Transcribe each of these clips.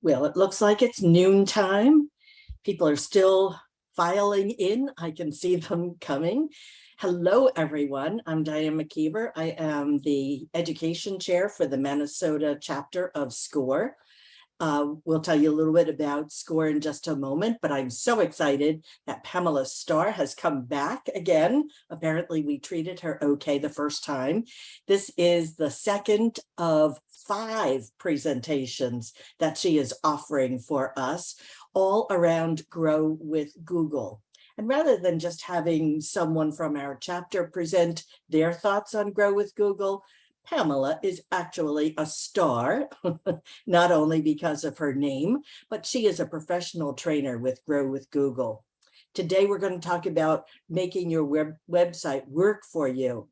Well, it looks like it's noontime. People are still filing in. I can see them coming. Hello, everyone. I'm Diane McKeever. I am the education chair for the Minnesota chapter of SCORE. We'll tell you a little bit about SCORE in just a moment, but I'm so excited that Pamela Starr has come back again. Apparently we treated her okay the first time. This is the second of 5 presentations that she is offering for us, all around Grow with Google. And rather than just having someone from our chapter present their thoughts on Grow with Google, Pamela is actually a star, not only because of her name, but she is a professional trainer with Grow with Google. Today, we're going to talk about making your website work for you.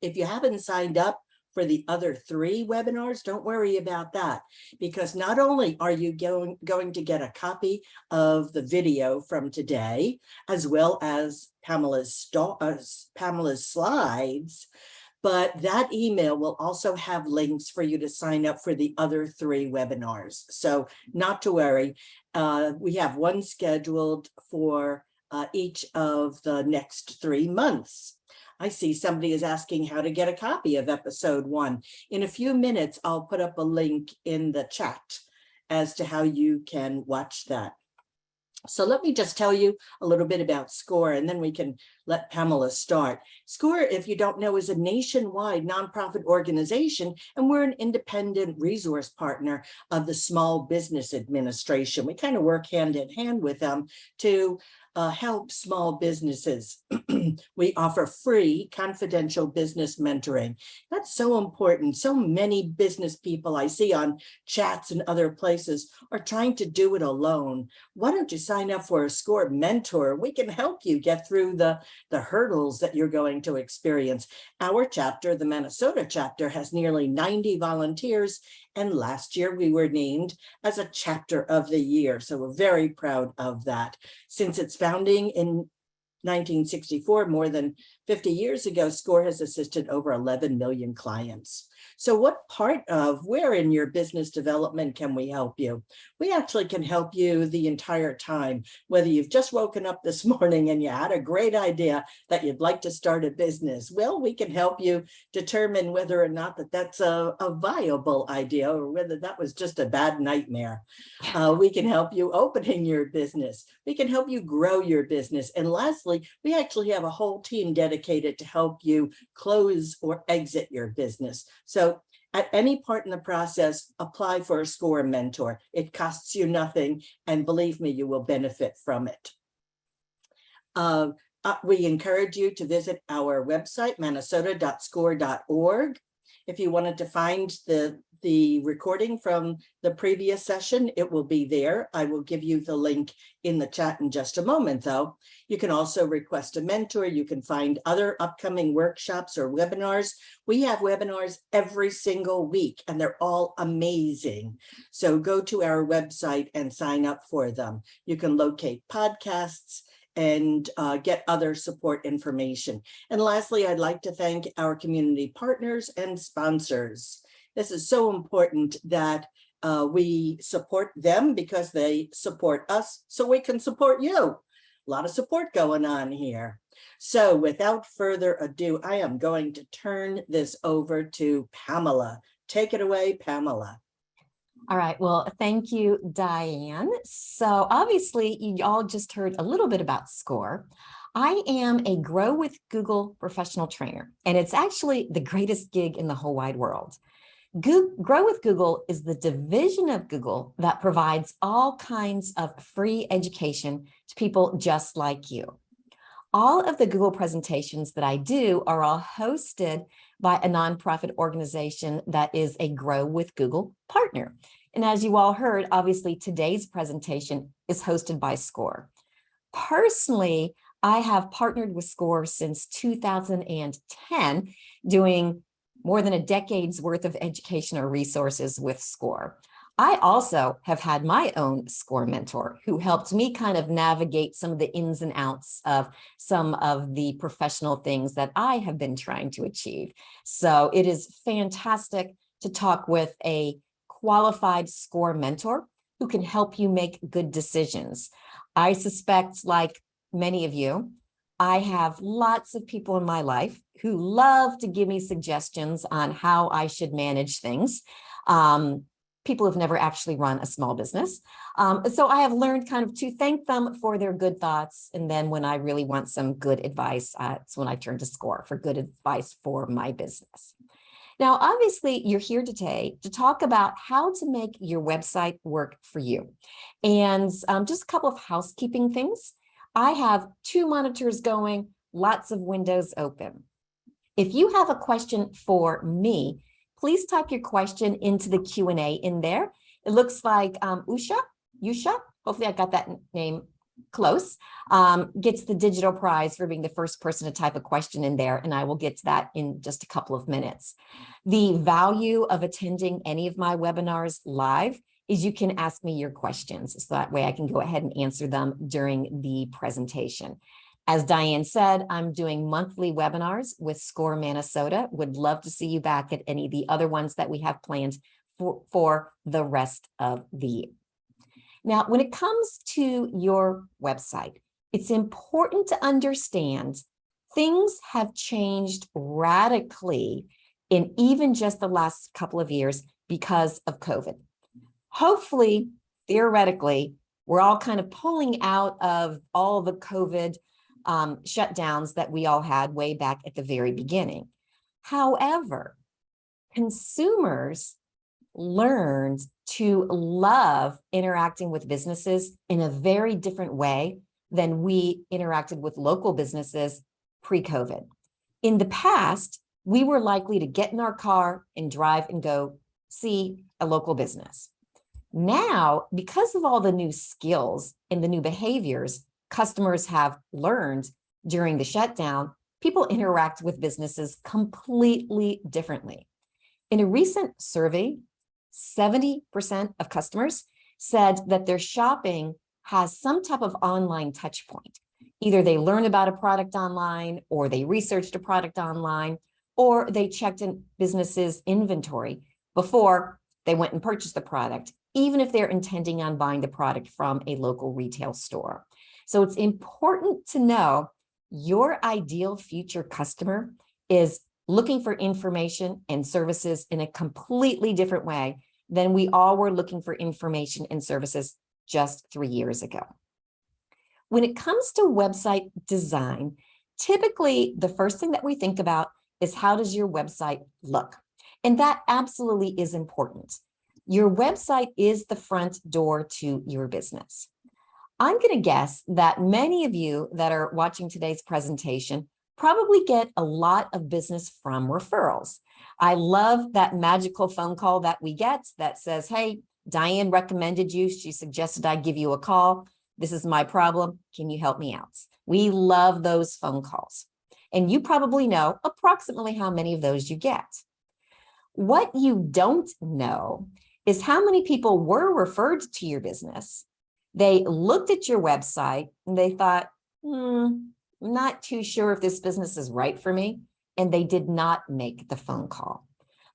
If you haven't signed up for the other 3 webinars, don't worry about that, because not only are you going to get a copy of the video from today, as well as Pamela's slides, but that email will also have links for you to sign up for the other 3 webinars. So not to worry, we have one scheduled for each of the next 3 months. I see somebody is asking how to get a copy of episode 1. In a few minutes, I'll put up a link in the chat as to how you can watch that. So let me just tell you a little bit about SCORE, and then we can let Pamela start. SCORE, if you don't know, is a nationwide nonprofit organization, and we're an independent resource partner of the Small Business Administration. We kind of work hand in hand with them to help small businesses. We offer free confidential business mentoring. That's so important. So many business people I see on chats and other places are trying to do it alone. Why don't you sign up for a SCORE mentor? We can help you get through the hurdles that you're going to experience. Our chapter, the Minnesota chapter, has nearly 90 volunteers, and last year we were named as a chapter of the year. So we're very proud of that. Since its founding in 1964, more than 50 years ago, SCORE has assisted over 11 million clients. So what part of where in your business development can we help you? We actually can help you the entire time, whether you've just woken up this morning and you had a great idea that you'd like to start a business. Well, we can help you determine whether or not that's a viable idea or whether that was just a bad nightmare. We can help you opening your business. We can help you grow your business. And lastly, we actually have a whole team dedicated to help you close or exit your business. So at any part in the process, apply for a SCORE mentor. It costs you nothing, and believe me, you will benefit from it. We encourage you to visit our website, minnesota.score.org. If you wanted to find the recording from the previous session, it will be there. I will give you the link in the chat in just a moment, though. You can also request a mentor. You can find other upcoming workshops or webinars. We have webinars every single week, and they're all amazing. So go to our website and sign up for them. You can locate podcasts and get other support information. And lastly, I'd like to thank our community partners and sponsors. This is so important that we support them because they support us so we can support you. A lot of support going on here. So without further ado, I am going to turn this over to Pamela. Take it away, Pamela. All right. Well, thank you, Diane. So obviously, you all just heard a little bit about SCORE. I am a Grow with Google professional trainer, and it's actually the greatest gig in the whole wide world. Grow with Google is the division of Google that provides all kinds of free education to people just like you. All of the Google presentations that I do are all hosted by a nonprofit organization that is a Grow with Google partner. And as you all heard, obviously today's presentation is hosted by SCORE. Personally, I have partnered with SCORE since 2010, doing more than a decade's worth of educational resources with SCORE. I also have had my own SCORE mentor who helped me kind of navigate some of the ins and outs of some of the professional things that I have been trying to achieve. So it is fantastic to talk with a qualified SCORE mentor who can help you make good decisions. I suspect, like many of you, I have lots of people in my life who love to give me suggestions on how I should manage things. People who've never actually run a small business. So I have learned kind of to thank them for their good thoughts. And then when I really want some good advice, it's when I turn to SCORE for good advice for my business. Now, obviously, you're here today to talk about how to make your website work for you. And just a couple of housekeeping things. I have 2 monitors going, lots of windows open. If you have a question for me, please type your question into the Q&A in there. It looks like Yusha, hopefully I got that name close, gets the digital prize for being the first person to type a question in there, and I will get to that in just a couple of minutes. The value of attending any of my webinars live is you can ask me your questions, so that way I can go ahead and answer them during the presentation. As Diane said, I'm doing monthly webinars with SCORE Minnesota. Would love to see you back at any of the other ones that we have planned for the rest of the year. Now, when it comes to your website, it's important to understand things have changed radically in even just the last couple of years because of COVID. Hopefully, theoretically, we're all kind of pulling out of all the COVID shutdowns that we all had way back at the very beginning. However, consumers learned to love interacting with businesses in a very different way than we interacted with local businesses pre-COVID. In the past, we were likely to get in our car and drive and go see a local business. Now, because of all the new skills and the new behaviors customers have learned during the shutdown, people interact with businesses completely differently. In a recent survey, 70% of customers said that their shopping has some type of online touch point. Either they learned about a product online, or they researched a product online, or they checked in businesses' inventory before they went and purchased the product, even if they're intending on buying the product from a local retail store. So it's important to know your ideal future customer is looking for information and services in a completely different way than we all were looking for information and services just 3 years ago. When it comes to website design, typically the first thing that we think about is how does your website look? And that absolutely is important. Your website is the front door to your business. I'm going to guess that many of you that are watching today's presentation probably get a lot of business from referrals. I love that magical phone call that we get that says, hey, Diane recommended you. She suggested I give you a call. This is my problem. Can you help me out? We love those phone calls. And you probably know approximately how many of those you get. What you don't know is how many people were referred to your business. They looked at your website and they thought, I'm not too sure if this business is right for me. And they did not make the phone call.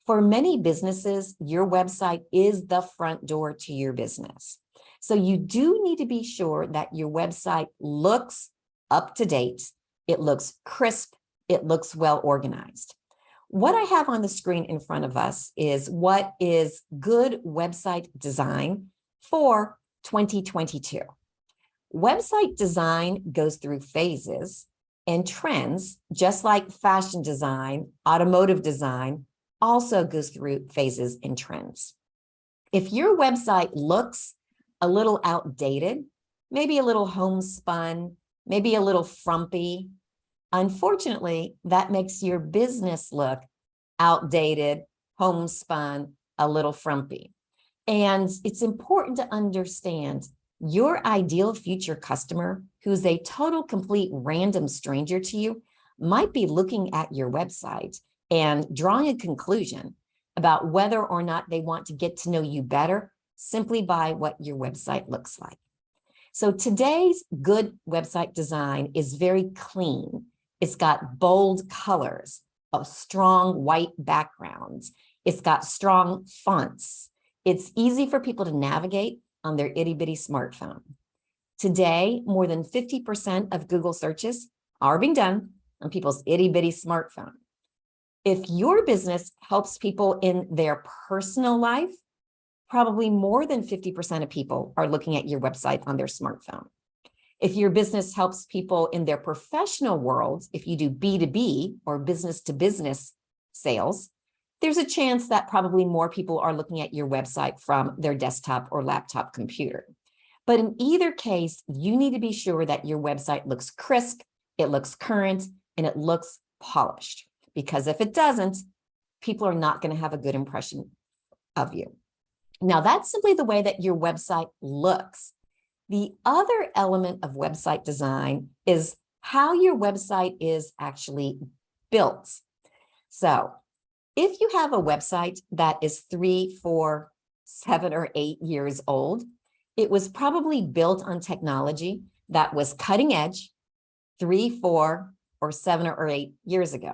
For many businesses, your website is the front door to your business. So you do need to be sure that your website looks up to date. It looks crisp. It looks well organized. What I have on the screen in front of us is what is good website design for 2022. Website design goes through phases and trends, just like fashion design, automotive design also goes through phases and trends. If your website looks a little outdated, maybe a little homespun, maybe a little frumpy, unfortunately, that makes your business look outdated, homespun, a little frumpy. And it's important to understand your ideal future customer, who's a total, complete random stranger to you, might be looking at your website and drawing a conclusion about whether or not they want to get to know you better simply by what your website looks like. So today's good website design is very clean. It's got bold colors, a strong white backgrounds. It's got strong fonts. It's easy for people to navigate. on their itty bitty smartphone. Today, more than 50% of Google searches are being done on people's itty bitty smartphone. If your business helps people in their personal life, probably more than 50% of people are looking at your website on their smartphone. If your business helps people in their professional world, if you do B2B or business to business sales, there's a chance that probably more people are looking at your website from their desktop or laptop computer. But in either case, you need to be sure that your website looks crisp, it looks current, and it looks polished. Because if it doesn't, people are not going to have a good impression of you. Now, that's simply the way that your website looks. The other element of website design is how your website is actually built. So if you have a website that is 3, 4, 7, or 8 years old, it was probably built on technology that was cutting edge 3, 4, or 7 or 8 years ago.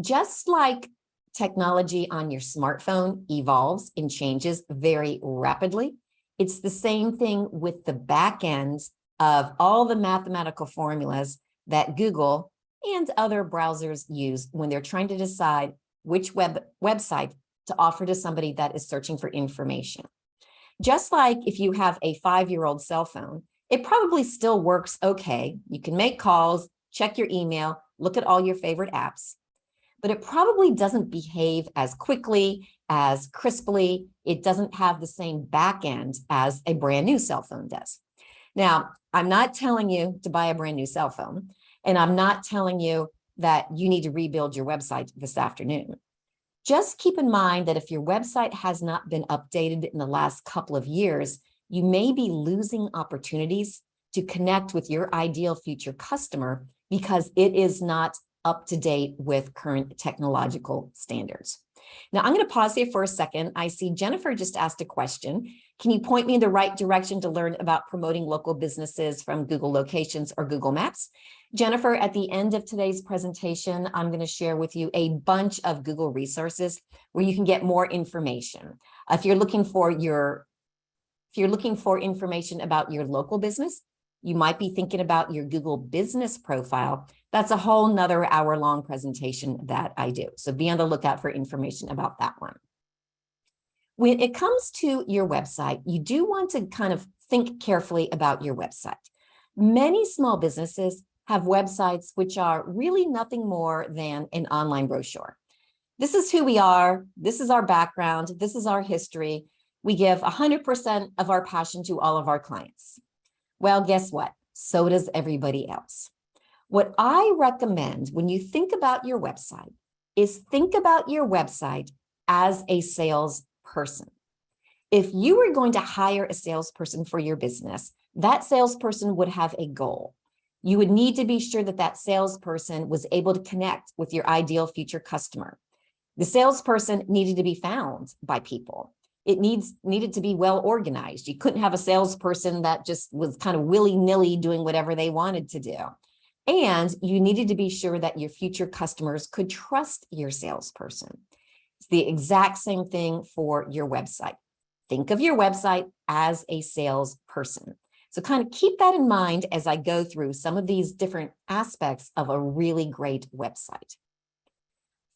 Just like technology on your smartphone evolves and changes very rapidly, it's the same thing with the back ends of all the mathematical formulas that Google and other browsers use when they're trying to decide which website to offer to somebody that is searching for information. Just like if you have a 5-year-old cell phone, it probably still works okay. You can make calls, check your email, look at all your favorite apps, but it probably doesn't behave as quickly, as crisply. It doesn't have the same back end as a brand new cell phone does. Now, I'm not telling you to buy a brand new cell phone, and I'm not telling you that you need to rebuild your website this afternoon. Just keep in mind that if your website has not been updated in the last couple of years, you may be losing opportunities to connect with your ideal future customer because it is not up to date with current technological standards. Now, I'm going to pause here for a second. I see Jennifer just asked a question. Can you point me in the right direction to learn about promoting local businesses from Google Locations or Google Maps? Jennifer, at the end of today's presentation, I'm going to share with you a bunch of Google resources where you can get more information. If you're looking for information about your local business, you might be thinking about your Google business profile. That's a whole nother hour-long presentation that I do. So be on the lookout for information about that one. When it comes to your website, you do want to kind of think carefully about your website. Many small businesses have websites which are really nothing more than an online brochure. This is who we are. This is our background. This is our history. We give 100% of our passion to all of our clients. Well, guess what? So does everybody else. What I recommend when you think about your website is think about your website as a salesperson. If you were going to hire a salesperson for your business, that salesperson would have a goal. You would need to be sure that that salesperson was able to connect with your ideal future customer. The salesperson needed to be found by people. It needed to be well organized. You couldn't have a salesperson that just was kind of willy-nilly doing whatever they wanted to do. And you needed to be sure that your future customers could trust your salesperson. It's the exact same thing for your website. Think of your website as a salesperson. So kind of keep that in mind as I go through some of these different aspects of a really great website.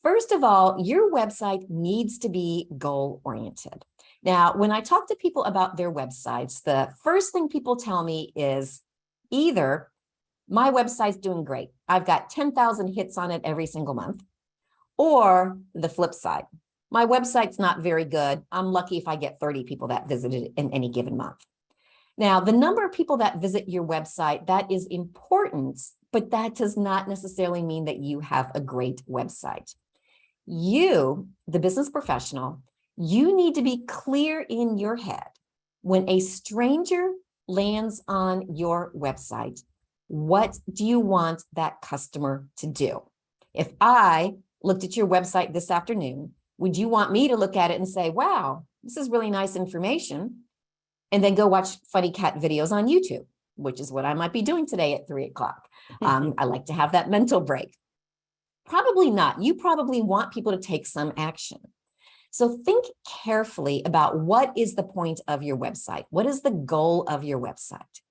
First of all, your website needs to be goal-oriented. Now, when I talk to people about their websites, the first thing people tell me is either my website's doing great, I've got 10,000 hits on it every single month, or the flip side, my website's not very good. I'm lucky if I get 30 people that visit it in any given month. Now, the number of people that visit your website, that is important, but that does not necessarily mean that you have a great website. You, the business professional, you need to be clear in your head when a stranger lands on your website, what do you want that customer to do? If I looked at your website this afternoon, would you want me to look at it and say, wow, this is really nice information, and then go watch funny cat videos on YouTube, which is what I might be doing today at 3 o'clock. I like to have that mental break. Probably not. You probably want people to take some action. So think carefully about what is the point of your website? What is the goal of your website?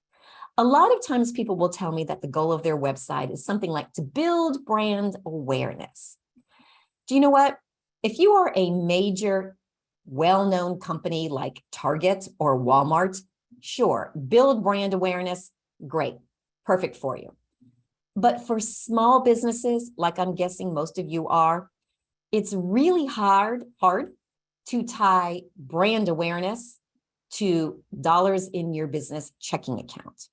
A lot of times people will tell me that the goal of their website is something like to build brand awareness. Do you know what? If you are a major, well-known company like Target or Walmart, sure, build brand awareness, great, perfect for you. But for small businesses, like I'm guessing most of you are, it's really hard to tie brand awareness to dollars in your business checking account.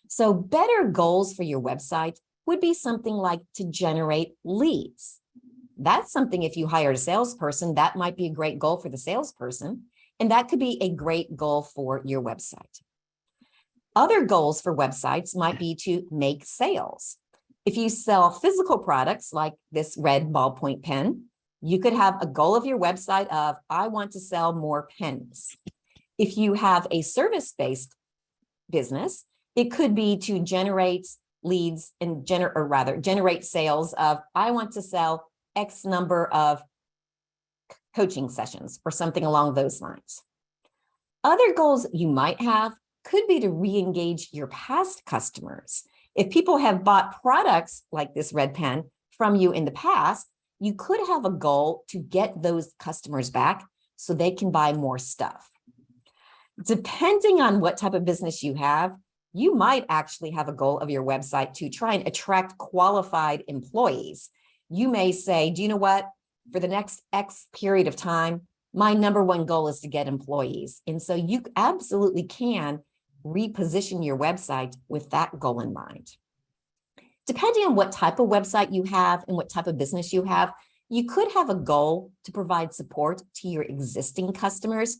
So better goals for your website would be something like to generate leads. That's something, if you hired a salesperson, that might be a great goal for the salesperson. And that could be a great goal for your website. Other goals for websites might be to make sales. If you sell physical products like this red ballpoint pen, you could have a goal of your website of, I want to sell more pens. If you have a service-based business, it could be to generate leads and generate sales of, I want to sell X number of coaching sessions or something along those lines. Other goals you might have could be to re-engage your past customers. If people have bought products like this red pen from you in the past, you could have a goal to get those customers back so they can buy more stuff. Depending on what type of business you have, you might actually have a goal of your website to try and attract qualified employees. You may say, do you know what? For the next X period of time, my number one goal is to get employees. And so you absolutely can reposition your website with that goal in mind. Depending on what type of website you have and what type of business you have, you could have a goal to provide support to your existing customers.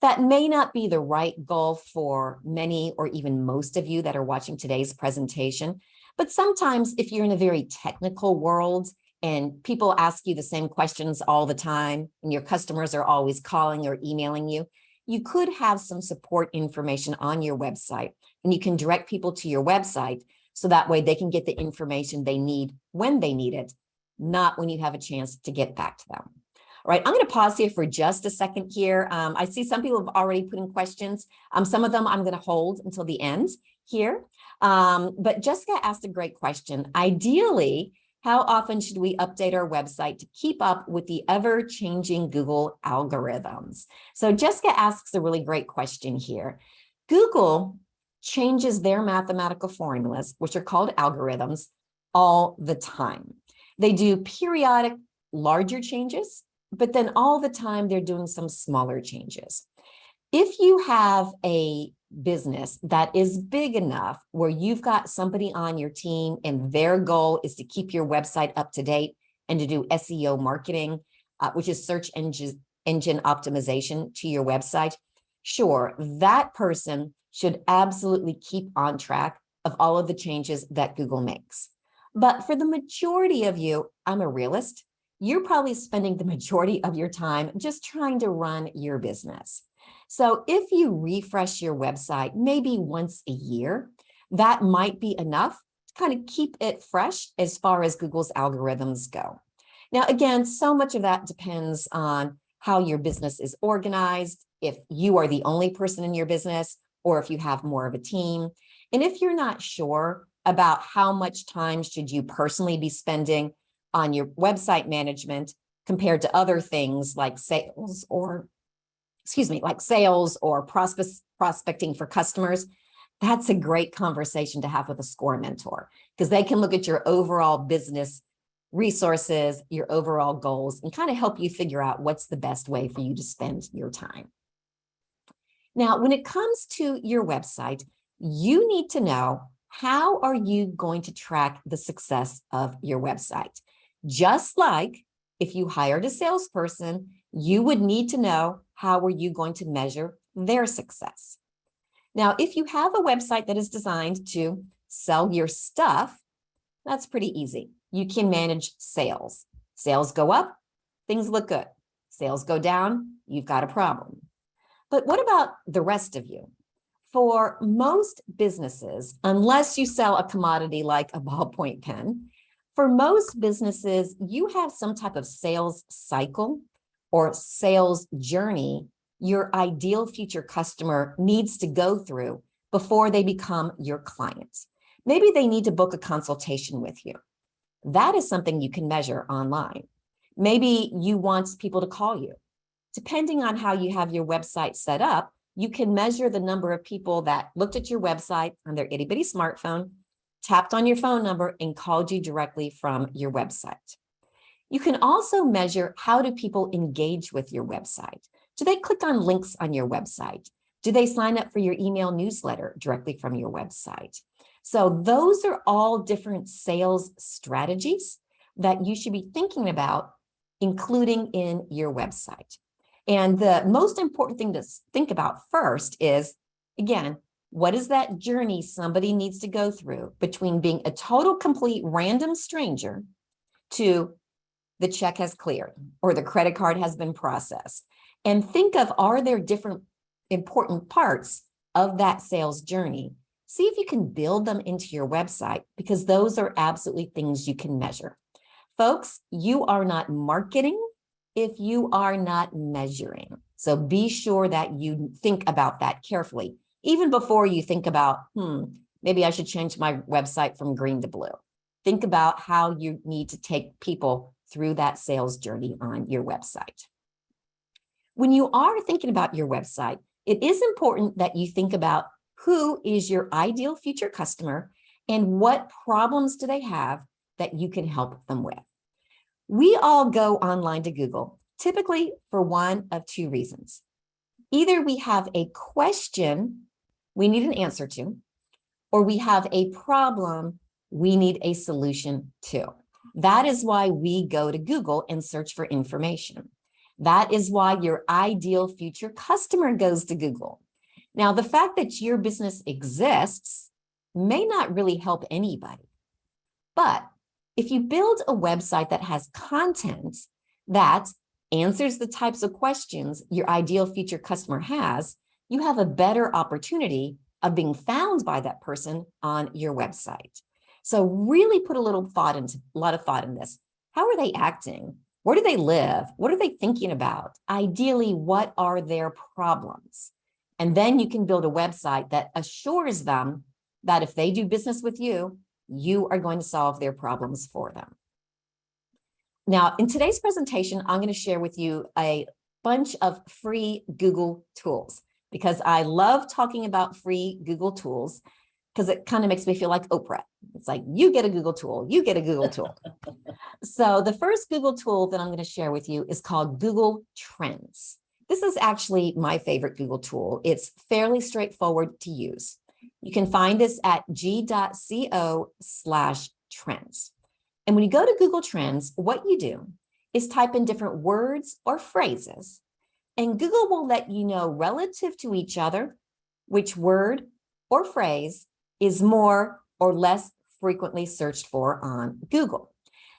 That may not be the right goal for many or even most of you that are watching today's presentation. But sometimes if you're in a very technical world and people ask you the same questions all the time and your customers are always calling or emailing you, you could have some support information on your website, and you can direct people to your website so that way they can get the information they need when they need it, not when you have a chance to get back to them. All right, I'm going to pause here for just a second here. I see some people have already put in questions. Some of them I'm going to hold until the end here. But Jessica asked a great question. Ideally, how often should we update our website to keep up with the ever-changing Google algorithms? So Jessica asks a really great question here. Google changes their mathematical formulas, which are called algorithms, all the time. They do periodic larger changes, but then all the time they're doing some smaller changes. If you have a business that is big enough where you've got somebody on your team and their goal is to keep your website up to date and to do SEO marketing, which is search engine optimization to your website, sure, that person should absolutely keep on track of all of the changes that Google makes. But for the majority of you, I'm a realist, you're probably spending the majority of your time just trying to run your business. So if you refresh your website maybe once a year, that might be enough to kind of keep it fresh as far as Google's algorithms go. Now, again, so much of that depends on how your business is organized, if you are the only person in your business, or if you have more of a team. And if you're not sure about how much time should you personally be spending on your website management compared to other things like sales or prospecting for customers, that's a great conversation to have with a SCORE mentor, because they can look at your overall business resources, your overall goals, and kind of help you figure out what's the best way for you to spend your time. Now, when it comes to your website, you need to know, how are you going to track the success of your website? Just like if you hired a salesperson, you would need to know, how are you going to measure their success? Now, if you have a website that is designed to sell your stuff, that's pretty easy. You can manage sales. Sales go up, things look good. Sales go down, you've got a problem. But what about the rest of you? For most businesses, unless you sell a commodity like a ballpoint pen, for most businesses, you have some type of sales cycle or sales journey your ideal future customer needs to go through before they become your client. Maybe they need to book a consultation with you. That is something you can measure online. Maybe you want people to call you. Depending on how you have your website set up, you can measure the number of people that looked at your website on their itty bitty smartphone, tapped on your phone number, and called you directly from your website. You can also measure how do people engage with your website. Do they click on links on your website? Do they sign up for your email newsletter directly from your website? So those are all different sales strategies that you should be thinking about, including in your website. And the most important thing to think about first is, again, what is that journey somebody needs to go through between being a total, complete random stranger to the check has cleared or the credit card has been processed? And think of, are there different important parts of that sales journey? See if you can build them into your website, because those are absolutely things you can measure. Folks, you are not marketing if you are not measuring. So be sure that you think about that carefully, even before you think about, maybe I should change my website from green to blue. Think about how you need to take people through that sales journey on your website. When you are thinking about your website, it is important that you think about who is your ideal future customer and what problems do they have that you can help them with. We all go online to Google, typically for one of two reasons. Either we have a question we need an answer to, or we have a problem we need a solution to. That is why we go to Google and search for information. That is why your ideal future customer goes to Google. Now, the fact that your business exists may not really help anybody, but if you build a website that has content that answers the types of questions your ideal future customer has, you have a better opportunity of being found by that person on your website. So really put a lot of thought in this. How are they acting? Where do they live? What are they thinking about? Ideally, what are their problems? And then you can build a website that assures them that if they do business with you, you are going to solve their problems for them. Now, in today's presentation, I'm going to share with you a bunch of free Google tools, because I love talking about free Google tools, because it kind of makes me feel like Oprah. It's like, you get a Google tool, you get a Google tool. So the first Google tool that I'm going to share with you is called Google Trends. This is actually my favorite Google tool. It's fairly straightforward to use. You can find this at g.co/trends. And when you go to Google Trends, what you do is type in different words or phrases, and Google will let you know relative to each other which word or phrase is more or less frequently searched for on Google.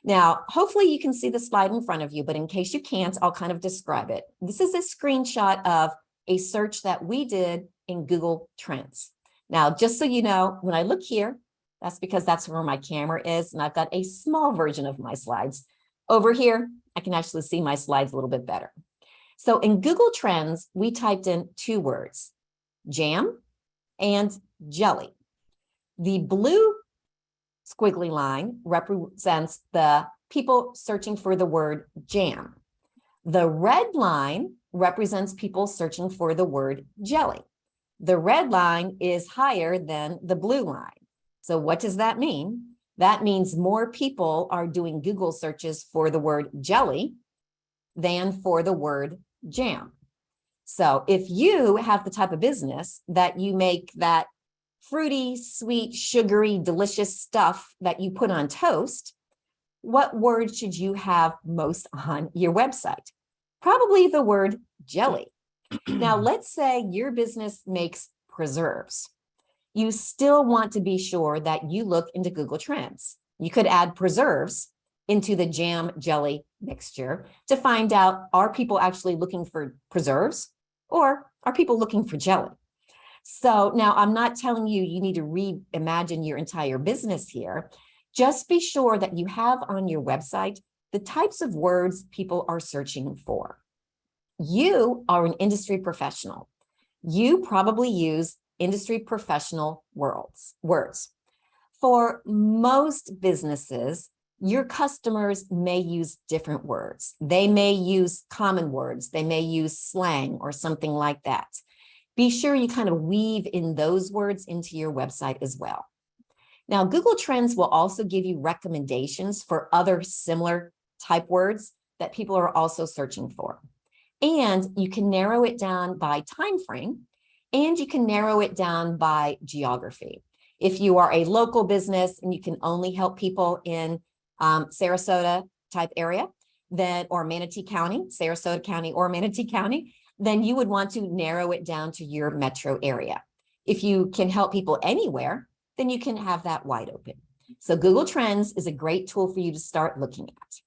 Now, hopefully you can see the slide in front of you, but in case you can't, I'll kind of describe it. This is a screenshot of a search that we did in Google Trends. Now, just so you know, when I look here, that's because that's where my camera is, and I've got a small version of my slides. Over here, I can actually see my slides a little bit better. So in Google Trends, we typed in two words, jam and jelly. The blue squiggly line represents the people searching for the word jam. The red line represents people searching for the word jelly. The red line is higher than the blue line. So what does that mean? That means more people are doing Google searches for the word jelly than for the word jam. So if you have the type of business that you make that fruity, sweet, sugary, delicious stuff that you put on toast, what word should you have most on your website? Probably the word jelly. Now, let's say your business makes preserves. You still want to be sure that you look into Google Trends. You could add preserves into the jam jelly mixture to find out, are people actually looking for preserves or are people looking for jelly? So now I'm not telling you you need to reimagine your entire business here. Just be sure that you have on your website the types of words people are searching for. You are an industry professional. You probably use industry professional words. For most businesses, your customers may use different words. They may use common words. They may use slang or something like that. Be sure you kind of weave in those words into your website as well. Now, Google Trends will also give you recommendations for other similar type words that people are also searching for. And you can narrow it down by time frame, and you can narrow it down by geography. If you are a local business and you can only help people in Sarasota type area, then, or Manatee County, Sarasota County or Manatee County, then you would want to narrow it down to your metro area. If you can help people anywhere, then you can have that wide open. So Google Trends is a great tool for you to start looking at.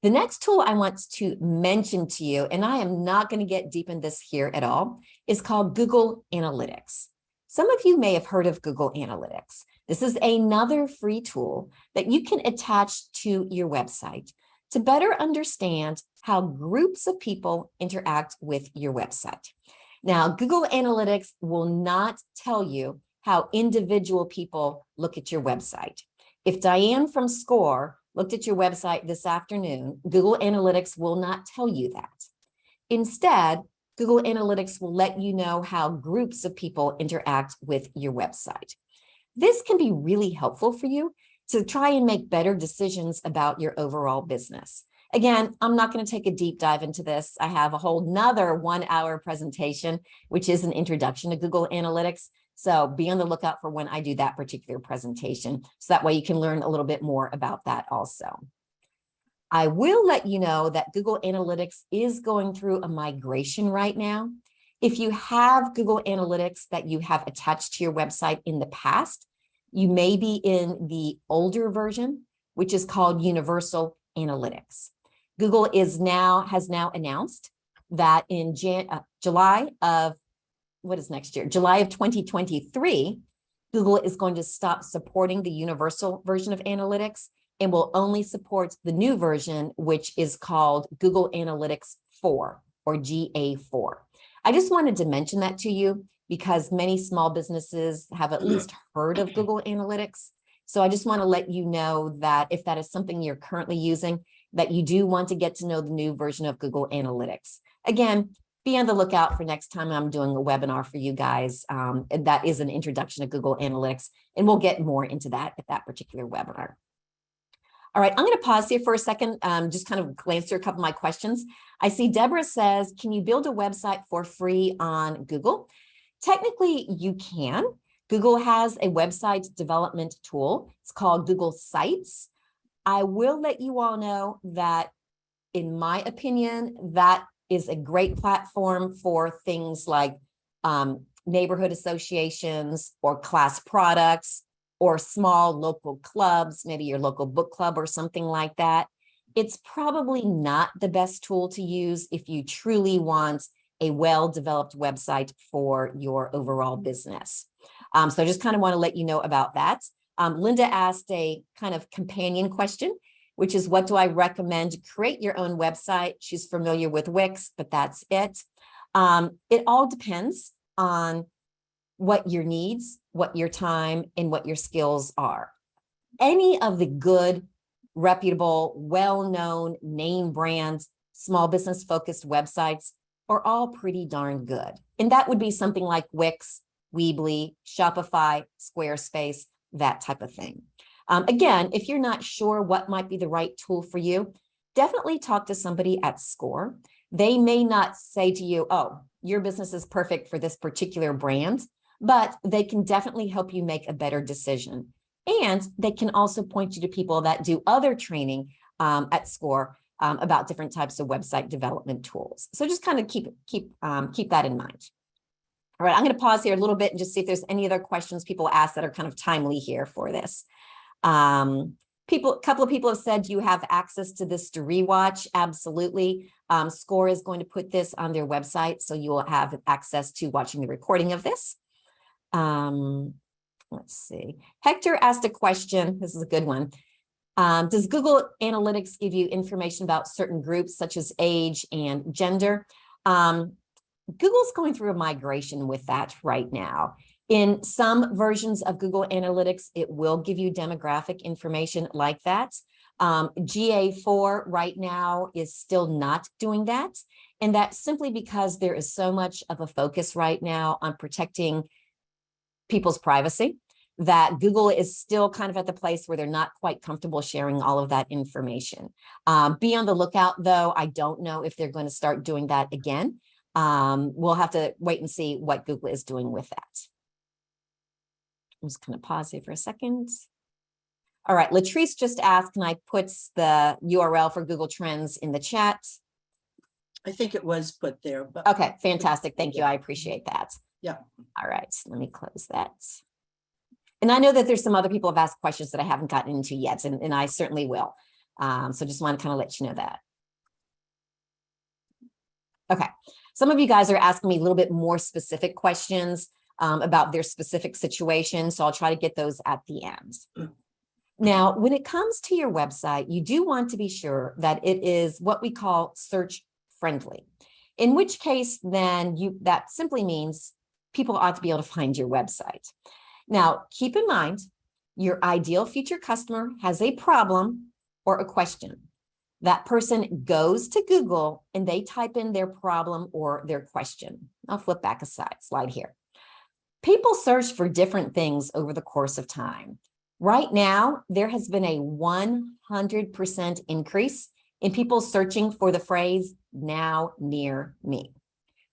The next tool I want to mention to you, and I am not going to get deep in this here at all, is called Google Analytics. Some of you may have heard of Google Analytics. This is another free tool that you can attach to your website to better understand how groups of people interact with your website. Now, Google Analytics will not tell you how individual people look at your website. If Diane from SCORE looked at your website this afternoon, Google Analytics will not tell you that. Instead, Google Analytics will let you know how groups of people interact with your website. This can be really helpful for you to try and make better decisions about your overall business. Again, I'm not going to take a deep dive into this. I have a whole nother 1 hour presentation, which is an introduction to Google Analytics. So be on the lookout for when I do that particular presentation. So that way you can learn a little bit more about that also. I will let you know that Google Analytics is going through a migration right now. If you have Google Analytics that you have attached to your website in the past, you may be in the older version, which is called Universal Analytics. Google has now announced that in July of, what is next year? July of 2023, Google is going to stop supporting the universal version of analytics and will only support the new version, which is called Google Analytics 4 or GA4. I just wanted to mention that to you because many small businesses have at least heard of Google Analytics. So I just want to let you know that if that is something you're currently using, that you do want to get to know the new version of Google Analytics. Again, be on the lookout for next time I'm doing a webinar for you guys. That is an introduction to Google Analytics, and we'll get more into that at that particular webinar. All right, I'm going to pause here for a second, just kind of glance through a couple of my questions. I see Deborah says, can you build a website for free on Google? Technically, you can. Google has a website development tool. It's called Google Sites. I will let you all know that, in my opinion, that is a great platform for things like neighborhood associations or class products or small local clubs, maybe your local book club or something like that. It's probably not the best tool to use if you truly want a well-developed website for your overall business. So I just kind of want to let you know about that. Linda asked a kind of companion question, which is, what do I recommend? Create your own website. She's familiar with Wix, but that's it. It all depends on what your needs, what your time, and what your skills are. Any of the good, reputable, well-known name brands, small business focused websites are all pretty darn good. And that would be something like Wix, Weebly, Shopify, Squarespace, that type of thing. Again, if you're not sure what might be the right tool for you, definitely talk to somebody at SCORE. They may not say to you, oh, your business is perfect for this particular brand, but they can definitely help you make a better decision. And they can also point you to people that do other training at SCORE about different types of website development tools. So just kind of keep that in mind. All right, I'm going to pause here a little bit and just see if there's any other questions people ask that are kind of timely here for this. A couple of people have said, do you have access to this to rewatch? Absolutely. SCORE is going to put this on their website, so you will have access to watching the recording of this. Let's see. Hector asked a question. This is a good one. Does Google Analytics give you information about certain groups such as age and gender? Google's going through a migration with that right now. In some versions of Google Analytics, it will give you demographic information like that. GA4 right now is still not doing that. And that's simply because there is so much of a focus right now on protecting people's privacy that Google is still kind of at the place where they're not quite comfortable sharing all of that information. Be on the lookout, though. I don't know if they're going to start doing that again. We'll have to wait and see what Google is doing with that. I'm just going to pause here for a second. All right, Latrice just asked, can I put the URL for Google Trends in the chat? I think it was put there, but Okay, fantastic. Thank you. I appreciate that. yeah. All right, let me close that. And I know that there's some other people have asked questions that I haven't gotten into yet, and I certainly will. So just want to kind of let you know that. Okay, some of you guys are asking me a little bit more specific questions about their specific situation, so I'll try to get those at the end. Now, when it comes to your website, you do want to be sure that it is what we call search friendly, in which case then that simply means people ought to be able to find your website. Now, keep in mind, your ideal future customer has a problem or a question. That person goes to Google and they type in their problem or their question. I'll flip back a slide here. People search for different things over the course of time. Right now, there has been a 100% increase in people searching for the phrase "now near me."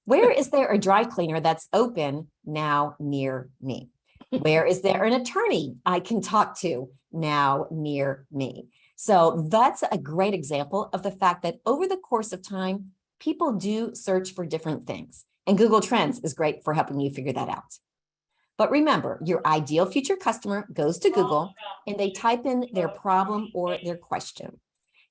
Where is there a dry cleaner that's open now near me? Where is there an attorney I can talk to now near me? So that's a great example of the fact that over the course of time, people do search for different things. And Google Trends is great for helping you figure that out. But remember, your ideal future customer goes to Google and they type in their problem or their question.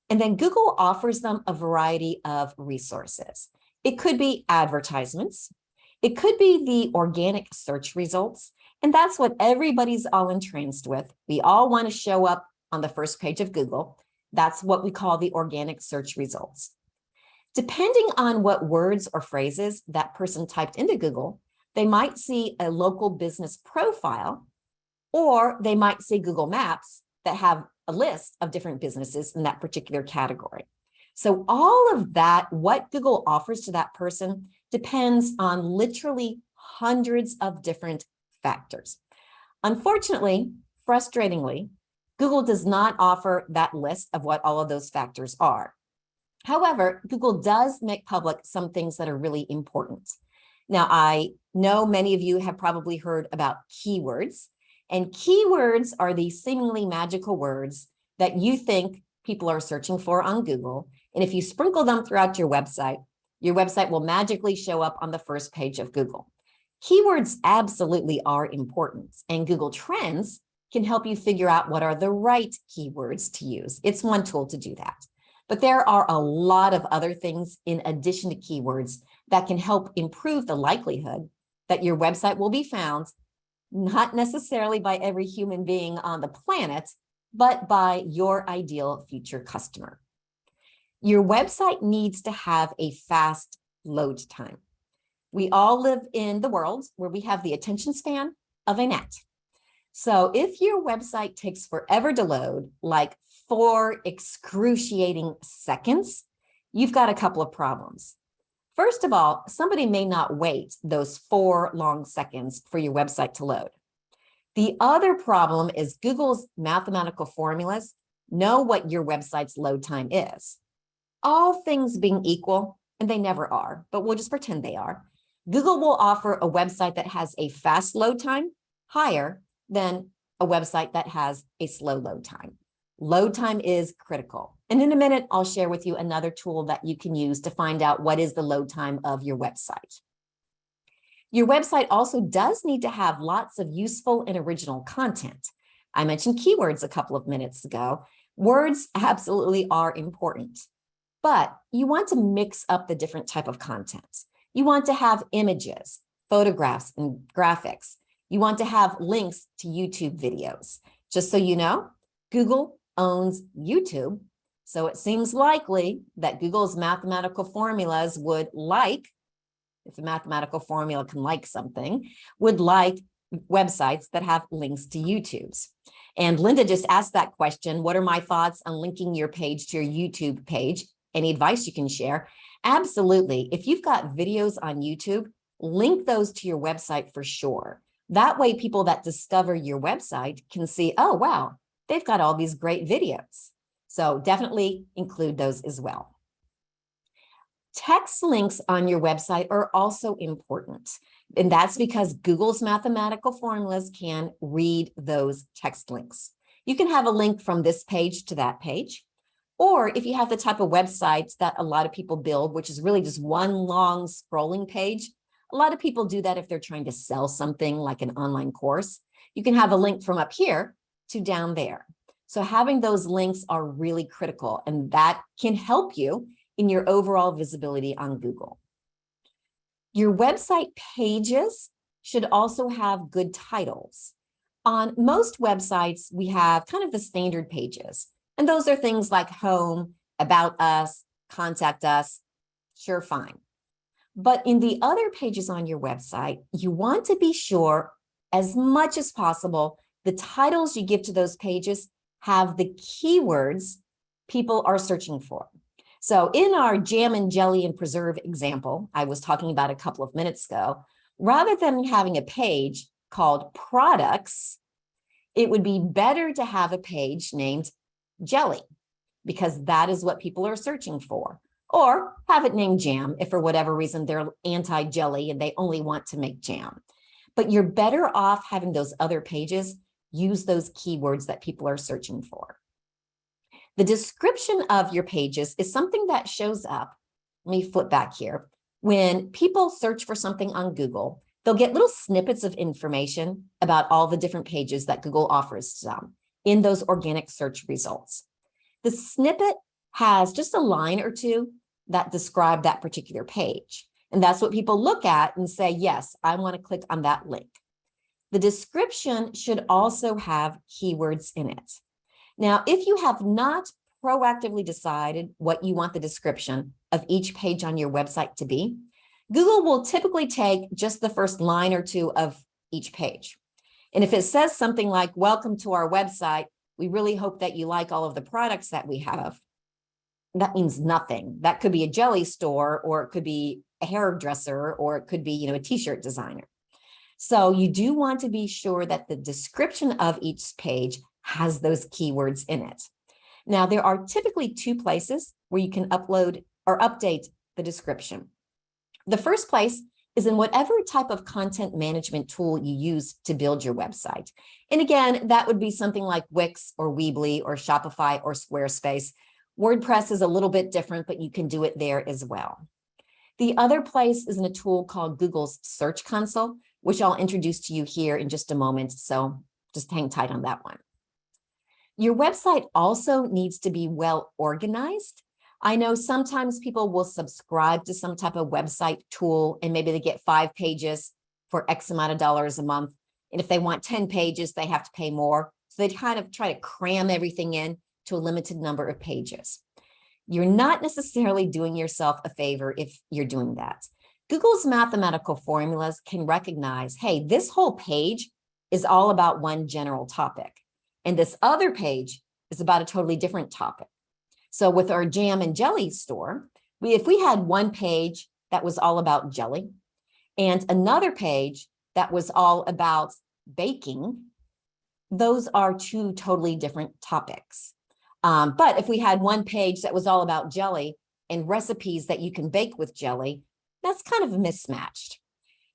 And then Google offers them a variety of resources. It could be advertisements. It could be the organic search results. And that's what everybody's all entranced with. We all want to show up on the first page of Google. That's what we call the organic search results. Depending on what words or phrases that person typed into Google, they might see a local business profile, or they might see Google Maps that have a list of different businesses in that particular category. So all of that, what Google offers to that person, depends on literally hundreds of different factors. Unfortunately, frustratingly, Google does not offer that list of what all of those factors are. However, Google does make public some things that are really important. Now, I know many of you have probably heard about keywords, and keywords are the seemingly magical words that you think people are searching for on Google. And if you sprinkle them throughout your website will magically show up on the first page of Google. Keywords absolutely are important, and Google Trends can help you figure out what are the right keywords to use. It's one tool to do that. But there are a lot of other things in addition to keywords that can help improve the likelihood that your website will be found, not necessarily by every human being on the planet, but by your ideal future customer. Your website needs to have a fast load time. We all live in the world where we have the attention span of a gnat. So if your website takes forever to load, like 4 excruciating seconds, you've got a couple of problems. First of all, somebody may not wait those 4 long seconds for your website to load. The other problem is Google's mathematical formulas know what your website's load time is. All things being equal, and they never are, but we'll just pretend they are, Google will offer a website that has a fast load time higher than a website that has a slow load time. Load time is critical. And in a minute, I'll share with you another tool that you can use to find out what is the load time of your website. Your website also does need to have lots of useful and original content. I mentioned keywords a couple of minutes ago. Words absolutely are important, but you want to mix up the different type of content. You want to have images, photographs, and graphics. You want to have links to YouTube videos. Just so you know, Google owns YouTube. So it seems likely that Google's mathematical formulas would like, if a mathematical formula can like something, would like websites that have links to YouTube's. And Linda just asked that question, what are my thoughts on linking your page to your YouTube page? Any advice you can share? Absolutely. If you've got videos on YouTube, link those to your website for sure. That way, people that discover your website can see, oh, wow, they've got all these great videos. So definitely include those as well. Text links on your website are also important. And that's because Google's mathematical formulas can read those text links. You can have a link from this page to that page. Or if you have the type of websites that a lot of people build, which is really just one long scrolling page, a lot of people do that if they're trying to sell something like an online course. You can have a link from up here to down there. So having those links are really critical, and that can help you in your overall visibility on Google. Your website pages should also have good titles. On most websites, we have kind of the standard pages, and those are things like home, about us, contact us, sure, fine. But in the other pages on your website, you want to be sure, as much as possible, the titles you give to those pages have the keywords people are searching for. So in our jam and jelly and preserve example I was talking about a couple of minutes ago, rather than having a page called products, it would be better to have a page named jelly, because that is what people are searching for. Or have it named jam if for whatever reason they're anti-jelly and they only want to make jam. But you're better off having those other pages use those keywords that people are searching for. The description of your pages is something that shows up. Let me flip back here. When people search for something on Google, they'll get little snippets of information about all the different pages that Google offers them in those organic search results. The snippet has just a line or two that describe that particular page. And that's what people look at and say, yes, I want to click on that link. The description should also have keywords in it. Now, if you have not proactively decided what you want the description of each page on your website to be, Google will typically take just the first line or two of each page. And if it says something like, welcome to our website, we really hope that you like all of the products that we have, that means nothing. That could be a jelly store, or it could be a hairdresser, or it could be, a t-shirt designer. So you do want to be sure that the description of each page has those keywords in it. Now, there are typically two places where you can upload or update the description. The first place is in whatever type of content management tool you use to build your website. And again, that would be something like Wix or Weebly or Shopify or Squarespace. WordPress is a little bit different, but you can do it there as well. The other place is in a tool called Google's Search Console, which I'll introduce to you here in just a moment. So just hang tight on that one. Your website also needs to be well organized. I know sometimes people will subscribe to some type of website tool and maybe they get 5 pages for X amount of dollars a month. And if they want 10 pages, they have to pay more. So they kind of try to cram everything in to a limited number of pages. You're not necessarily doing yourself a favor if you're doing that. Google's mathematical formulas can recognize, hey, this whole page is all about one general topic. And this other page is about a totally different topic. So with our jam and jelly store, if we had one page that was all about jelly and another page that was all about baking, those are two totally different topics. But if we had one page that was all about jelly and recipes that you can bake with jelly, that's kind of mismatched.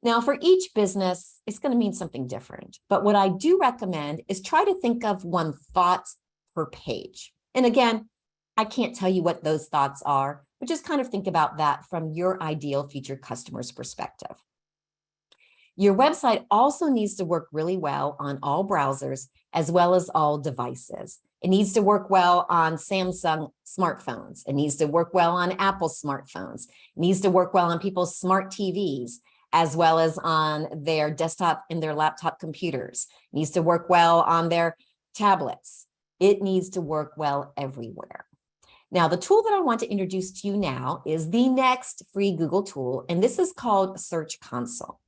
Now, for each business, it's going to mean something different. But what I do recommend is try to think of one thought per page. And again, I can't tell you what those thoughts are, but just kind of think about that from your ideal future customer's perspective. Your website also needs to work really well on all browsers as well as all devices. It needs to work well on Samsung smartphones. It needs to work well on Apple smartphones. It needs to work well on people's smart TVs, as well as on their desktop and their laptop computers. It needs to work well on their tablets. It needs to work well everywhere. Now, the tool that I want to introduce to you now is the next free Google tool, and this is called Search Console.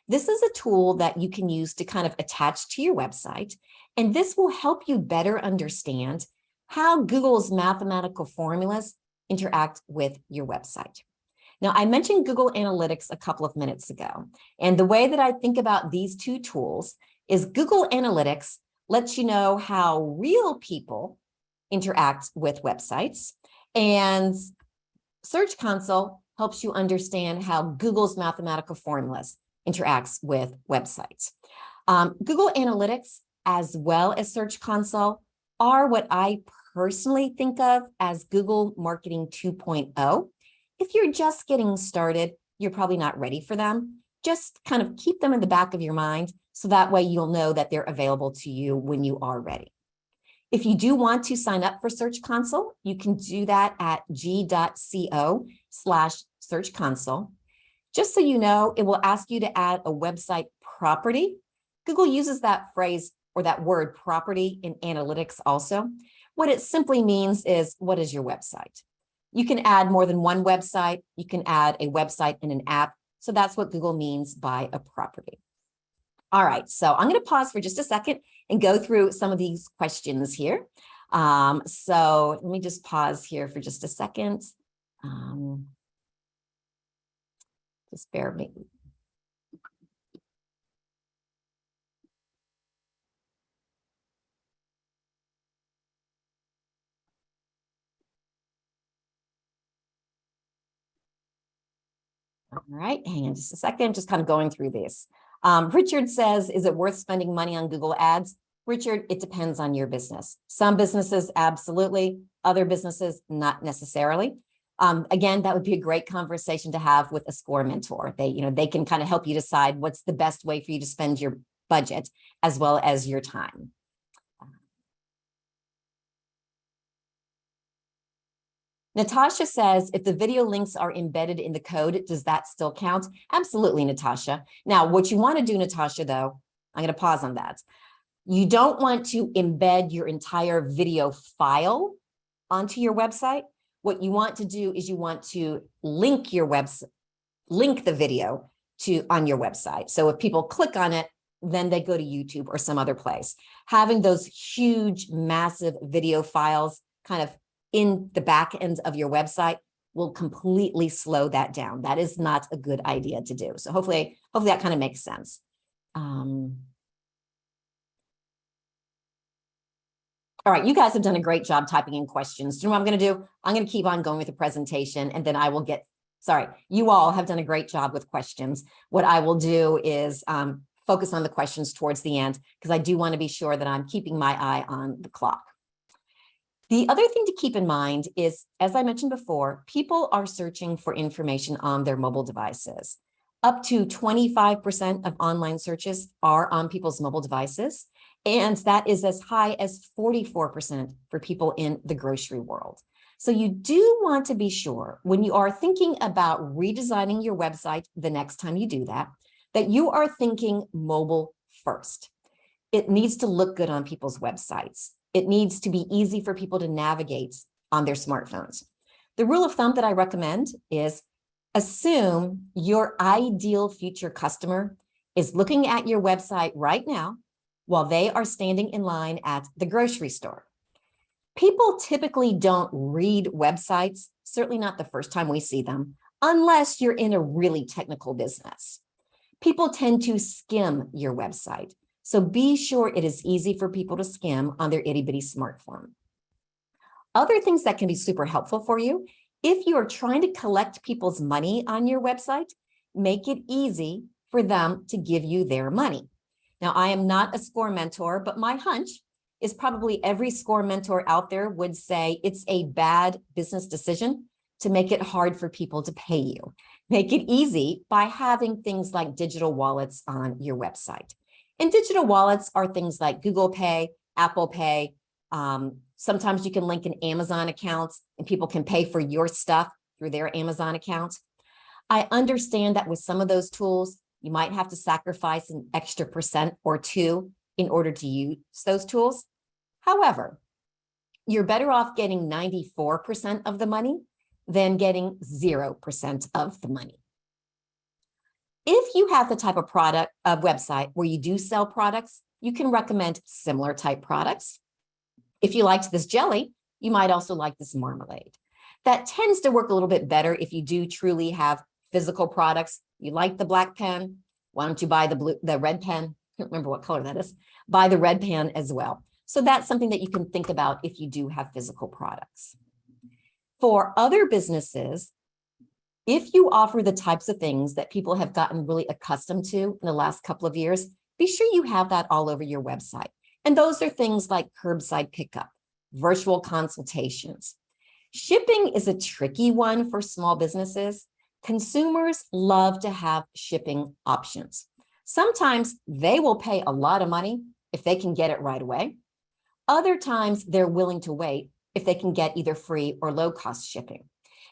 This is a tool that you can use to kind of attach to your website, and this will help you better understand how Google's mathematical formulas interact with your website. Now, I mentioned Google Analytics a couple of minutes ago, and the way that I think about these two tools is Google Analytics lets you know how real people interact with websites, and Search Console helps you understand how Google's mathematical formulas interacts with websites. Google Analytics as well as Search Console are what I personally think of as Google Marketing 2.0. If you're just getting started, you're probably not ready for them. Just kind of keep them in the back of your mind so that way you'll know that they're available to you when you are ready. If you do want to sign up for Search Console, you can do that at g.co/Search Console. Just so you know, it will ask you to add a website property. Google uses that phrase or that word property in analytics also. What it simply means is, what is your website? You can add more than one website. You can add a website and an app. So that's what Google means by a property. All right, so I'm going to pause for just a second and go through some of these questions here. So let me just pause here for just a second. Just bear with me. All right, hang on just a second, just kind of going through this. Richard says, is it worth spending money on Google Ads? Richard, it depends on your business. Some businesses, absolutely. Other businesses, not necessarily. Again, that would be a great conversation to have with a SCORE mentor. They can kind of help you decide what's the best way for you to spend your budget as well as your time. Natasha says, if the video links are embedded in the code, does that still count? Absolutely, Natasha. Now, what you want to do, Natasha, though, I'm going to pause on that. You don't want to embed your entire video file onto your website. What you want to do is you want to link the video on your website. So if people click on it, then they go to YouTube or some other place. Having those huge, massive video files kind of in the back end of your website will completely slow that down. That is not a good idea to do. So hopefully that kind of makes sense. All right, you guys have done a great job typing in questions. Do you know what I'm going to do? I'm going to keep on going with the presentation, and then I will you all have done a great job with questions. What I will do is focus on the questions towards the end, because I do want to be sure that I'm keeping my eye on the clock. The other thing to keep in mind is, as I mentioned before, people are searching for information on their mobile devices. Up to 25% of online searches are on people's mobile devices, and that is as high as 44% for people in the grocery world. So you do want to be sure when you are thinking about redesigning your website the next time you do that, that you are thinking mobile first. It needs to look good on people's websites. It needs to be easy for people to navigate on their smartphones. The rule of thumb that I recommend is assume your ideal future customer is looking at your website right now while they are standing in line at the grocery store. People typically don't read websites, certainly not the first time we see them, unless you're in a really technical business. People tend to skim your website. So be sure it is easy for people to skim on their itty-bitty smartphone. Other things that can be super helpful for you, if you are trying to collect people's money on your website, make it easy for them to give you their money. Now, I am not a SCORE mentor, but my hunch is probably every SCORE mentor out there would say it's a bad business decision to make it hard for people to pay you. Make it easy by having things like digital wallets on your website. And digital wallets are things like Google Pay, Apple Pay. Sometimes you can link an Amazon account and people can pay for your stuff through their Amazon account. I understand that with some of those tools, you might have to sacrifice an extra % or two in order to use those tools. However, you're better off getting 94% of the money than getting 0% of the money. If you have the type of website where you do sell products, you can recommend similar type products. If you liked this jelly, you might also like this marmalade. That tends to work a little bit better if you do truly have physical products. You like the black pen, why don't you buy the red pen? I can't remember what color that is. Buy the red pen as well. So that's something that you can think about if you do have physical products. For other businesses, if you offer the types of things that people have gotten really accustomed to in the last couple of years, be sure you have that all over your website. And those are things like curbside pickup, virtual consultations. Shipping is a tricky one for small businesses. Consumers love to have shipping options. Sometimes they will pay a lot of money if they can get it right away. Other times they're willing to wait if they can get either free or low-cost shipping.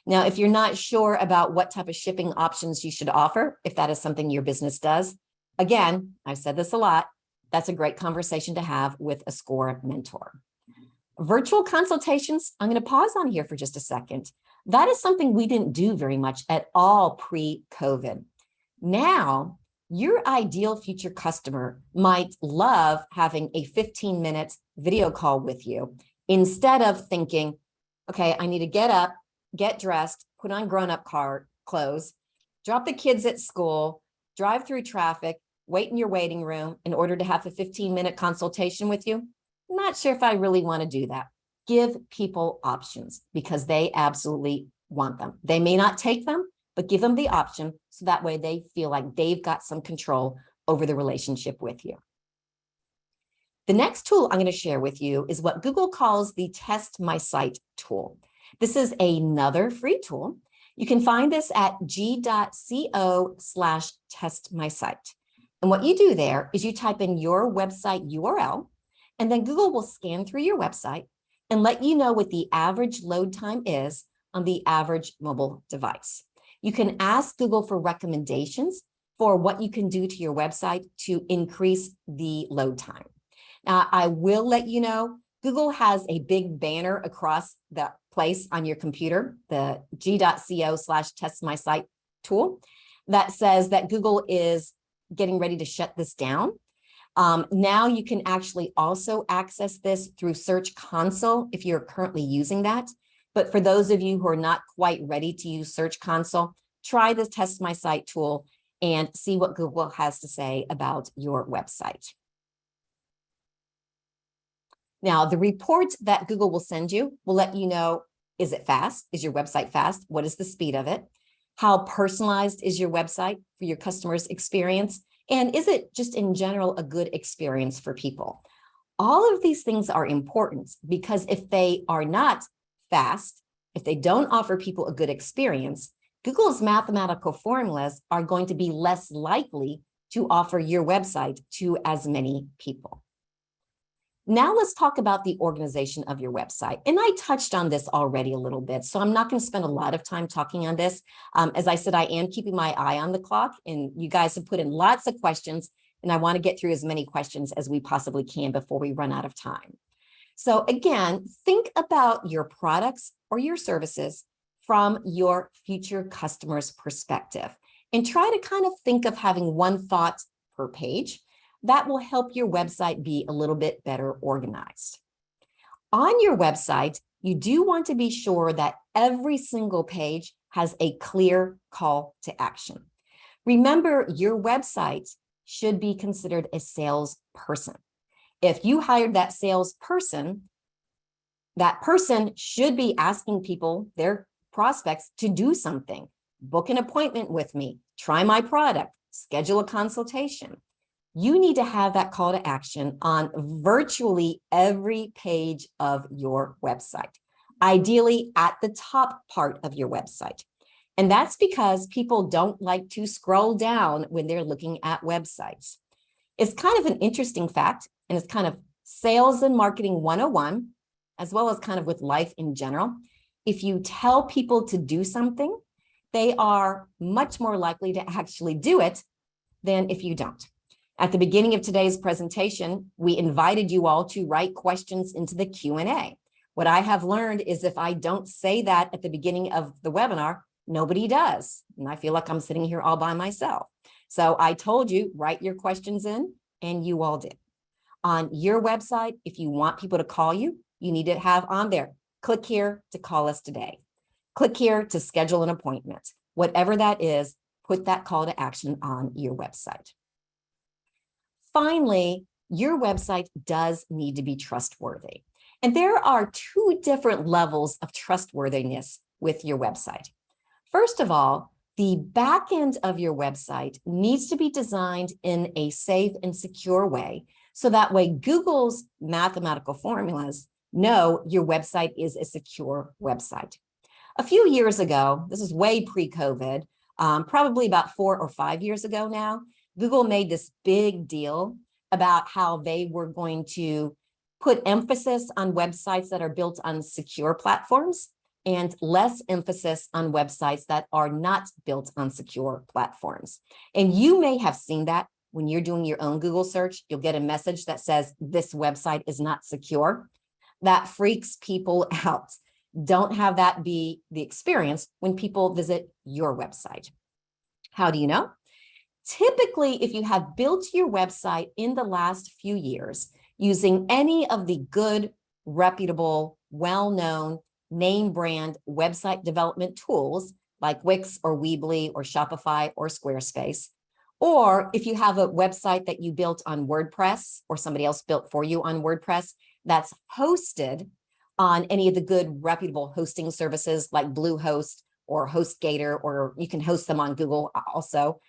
Now, if you're not sure about what type of shipping options you should offer, if that is something your business does, again, I've said this a lot, that's a great conversation to have with a SCORE mentor. Virtual consultations, I'm going to pause on here for just a second. That is something we didn't do very much at all pre-COVID. Now, your ideal future customer might love having a 15-minute video call with you instead of thinking, okay, I need to get up, get dressed, put on grown-up clothes, drop the kids at school, drive through traffic, wait in your waiting room in order to have a 15-minute consultation with you. I'm not sure if I really want to do that. Give people options because they absolutely want them. They may not take them, but give them the option so that way they feel like they've got some control over the relationship with you. The next tool I'm going to share with you is what Google calls the Test My Site tool. This is another free tool. You can find this at g.co/testmysite. And what you do there is you type in your website URL, and then Google will scan through your website and let you know what the average load time is on the average mobile device. You can ask Google for recommendations for what you can do to your website to increase the load time. Now, I will let you know, Google has a big banner across the place on your computer, the g.co/testmysite tool, that says that Google is getting ready to shut this down. Now you can actually also access this through Search Console if you're currently using that. But for those of you who are not quite ready to use Search Console, try the Test My Site tool and see what Google has to say about your website. Now, the report that Google will send you will let you know, is it fast? Is your website fast? What is the speed of it? How personalized is your website for your customers' experience? And is it just in general a good experience for people? All of these things are important because if they are not fast, if they don't offer people a good experience, Google's mathematical formulas are going to be less likely to offer your website to as many people. Now let's talk about the organization of your website. And I touched on this already a little bit, so I'm not going to spend a lot of time talking on this. As I said, I am keeping my eye on the clock, and you guys have put in lots of questions, and I want to get through as many questions as we possibly can before we run out of time. So again, think about your products or your services from your future customer's perspective, and try to kind of think of having one thought per page. That will help your website be a little bit better organized. On your website, you do want to be sure that every single page has a clear call to action. Remember, your website should be considered a salesperson. If you hired that salesperson, that person should be asking people, their prospects, to do something. Book an appointment with me, try my product, schedule a consultation. You need to have that call to action on virtually every page of your website, ideally at the top part of your website. And that's because people don't like to scroll down when they're looking at websites. It's kind of an interesting fact, and it's kind of sales and marketing 101, as well as kind of with life in general. If you tell people to do something, they are much more likely to actually do it than if you don't. At the beginning of today's presentation, we invited you all to write questions into the Q&A. What I have learned is if I don't say that at the beginning of the webinar, nobody does. And I feel like I'm sitting here all by myself. So I told you, write your questions in, and you all did. On your website, if you want people to call you, you need to have on there, click here to call us today. Click here to schedule an appointment. Whatever that is, put that call to action on your website. Finally, your website does need to be trustworthy. And there are two different levels of trustworthiness with your website. First of all, the back end of your website needs to be designed in a safe and secure way, so that way Google's mathematical formulas know your website is a secure website. A few years ago, this is way pre-COVID, probably about 4 or 5 years ago now, Google made this big deal about how they were going to put emphasis on websites that are built on secure platforms and less emphasis on websites that are not built on secure platforms. And you may have seen that when you're doing your own Google search. You'll get a message that says this website is not secure. That freaks people out. Don't have that be the experience when people visit your website. How do you know? Typically, if you have built your website in the last few years using any of the good, reputable, well-known name brand website development tools like Wix or Weebly or Shopify or Squarespace, or if you have a website that you built on WordPress or somebody else built for you on WordPress that's hosted on any of the good reputable hosting services like Bluehost or HostGator, or you can host them on Google also.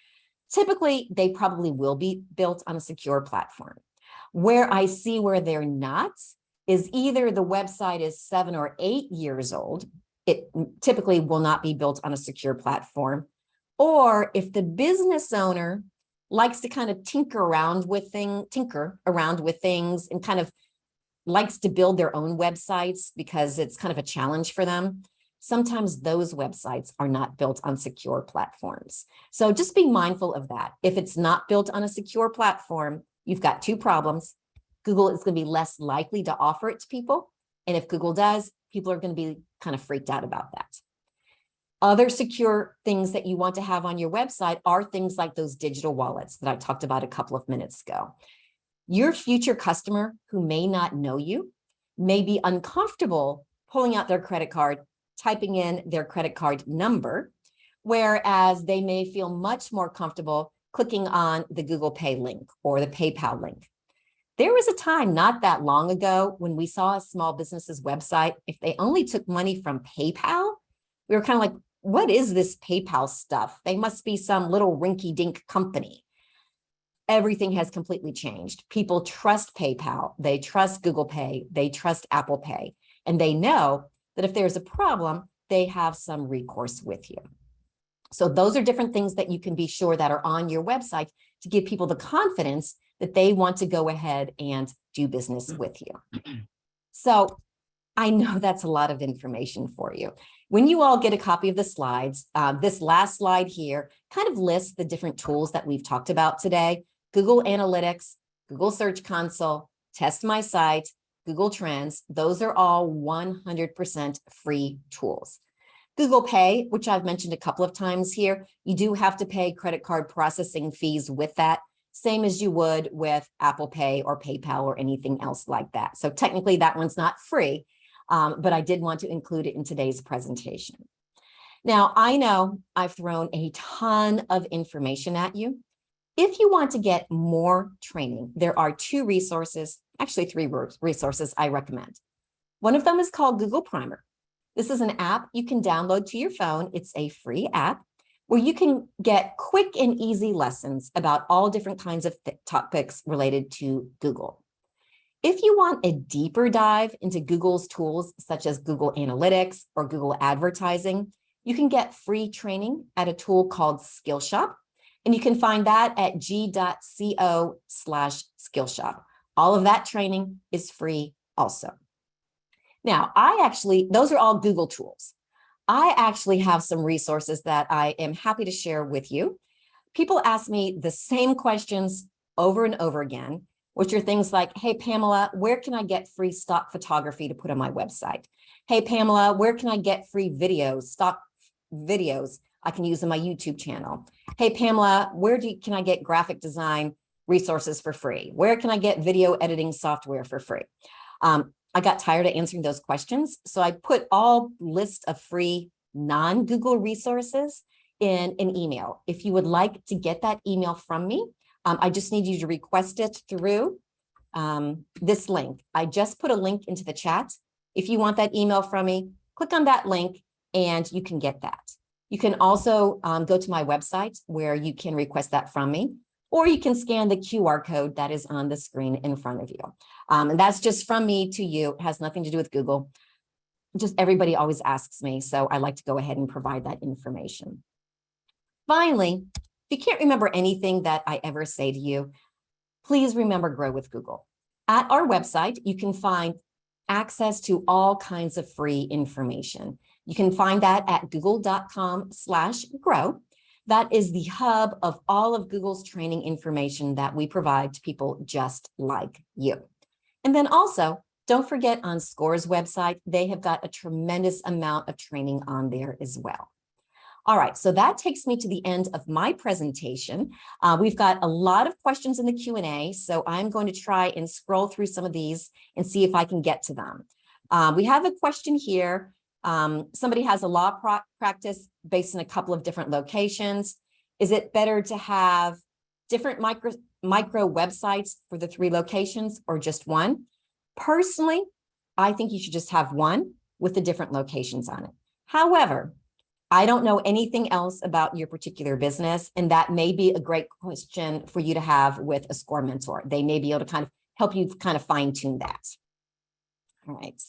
Typically, they probably will be built on a secure platform. Where I see where they're not is either the website is 7 or 8 years old. It typically will not be built on a secure platform. Or if the business owner likes to kind of tinker around with things and kind of likes to build their own websites because it's kind of a challenge for them, sometimes those websites are not built on secure platforms. So just be mindful of that. If it's not built on a secure platform, you've got two problems. Google is going to be less likely to offer it to people. And if Google does, people are going to be kind of freaked out about that. Other secure things that you want to have on your website are things like those digital wallets that I talked about a couple of minutes ago. Your future customer who may not know you may be uncomfortable pulling out their credit card, typing in their credit card number, whereas they may feel much more comfortable clicking on the Google Pay link or the PayPal link. There was a time not that long ago when we saw a small business's website, if they only took money from PayPal, we were kind of like, what is this PayPal stuff? They must be some little rinky-dink company. Everything has completely changed. People trust PayPal, they trust Google Pay, they trust Apple Pay, and they know that if there's a problem, they have some recourse with you. So those are different things that you can be sure that are on your website to give people the confidence that they want to go ahead and do business with you. So I know that's a lot of information for you. When you all get a copy of the slides, this last slide here kind of lists the different tools that we've talked about today: Google Analytics, Google Search Console, Test My Site, Google Trends. Those are all 100% free tools. Google Pay, which I've mentioned a couple of times here, you do have to pay credit card processing fees with that, same as you would with Apple Pay or PayPal or anything else like that. So technically that one's not free, but I did want to include it in today's presentation. Now, I know I've thrown a ton of information at you. If you want to get more training, there are 2 resources, actually 3 resources I recommend. One of them is called Google Primer. This is an app you can download to your phone. It's a free app where you can get quick and easy lessons about all different kinds of topics related to Google. If you want a deeper dive into Google's tools, such as Google Analytics or Google Advertising, you can get free training at a tool called Skillshop, and you can find that at g.co/Skillshop. All of that training is free also. Now, those are all Google tools. I actually have some resources that I am happy to share with you. People ask me the same questions over and over again. which are things like, hey, Pamela, where can I get free stock photography to put on my website? Hey, Pamela, where can I get free videos, stock videos I can use on my YouTube channel? Hey, Pamela, can I get graphic design resources for free? Where can I get video editing software for free? I got tired of answering those questions, so I put all list of free non-Google resources in an email. If you would like to get that email from me, I just need you to request it through this link. I just put a link into the chat. If you want that email from me, click on that link and you can get that. You can also go to my website where you can request that from me, or you can scan the QR code that is on the screen in front of you. And that's just from me to you. It has nothing to do with Google. Just everybody always asks me, so I like to go ahead and provide that information. Finally, if you can't remember anything that I ever say to you, please remember Grow with Google. At our website, you can find access to all kinds of free information. You can find that at google.com/grow. That is the hub of all of Google's training information that we provide to people just like you. And then also, don't forget on SCORE's website, they have got a tremendous amount of training on there as well. All right, so that takes me to the end of my presentation. We've got a lot of questions in the Q&A, so I'm going to try and scroll through some of these and see if I can get to them. We have a question here. Somebody has a law practice based in a couple of different locations. Is it better to have different micro websites for the 3 locations or just one? Personally, I think you should just have one with the different locations on it. However, I don't know anything else about your particular business, and that may be a great question for you to have with a SCORE mentor. They may be able to kind of help you kind of fine tune that. All right.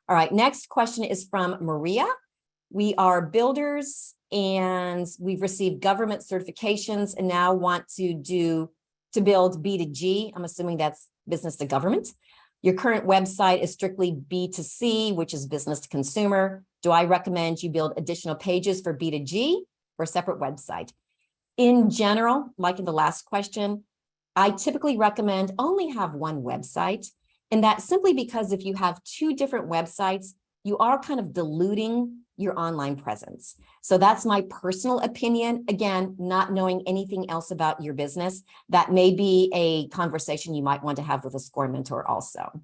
All right, next question is from Maria. We are builders and we've received government certifications and now want to build B2G. I'm assuming that's business to government. Your current website is strictly B2C, which is business to consumer. Do I recommend you build additional pages for B2G or a separate website? In general, like in the last question, I typically recommend only have one website. And that's simply because if you have 2 different websites, you are kind of diluting your online presence. So that's my personal opinion. Again, not knowing anything else about your business, that may be a conversation you might want to have with a SCORE mentor also.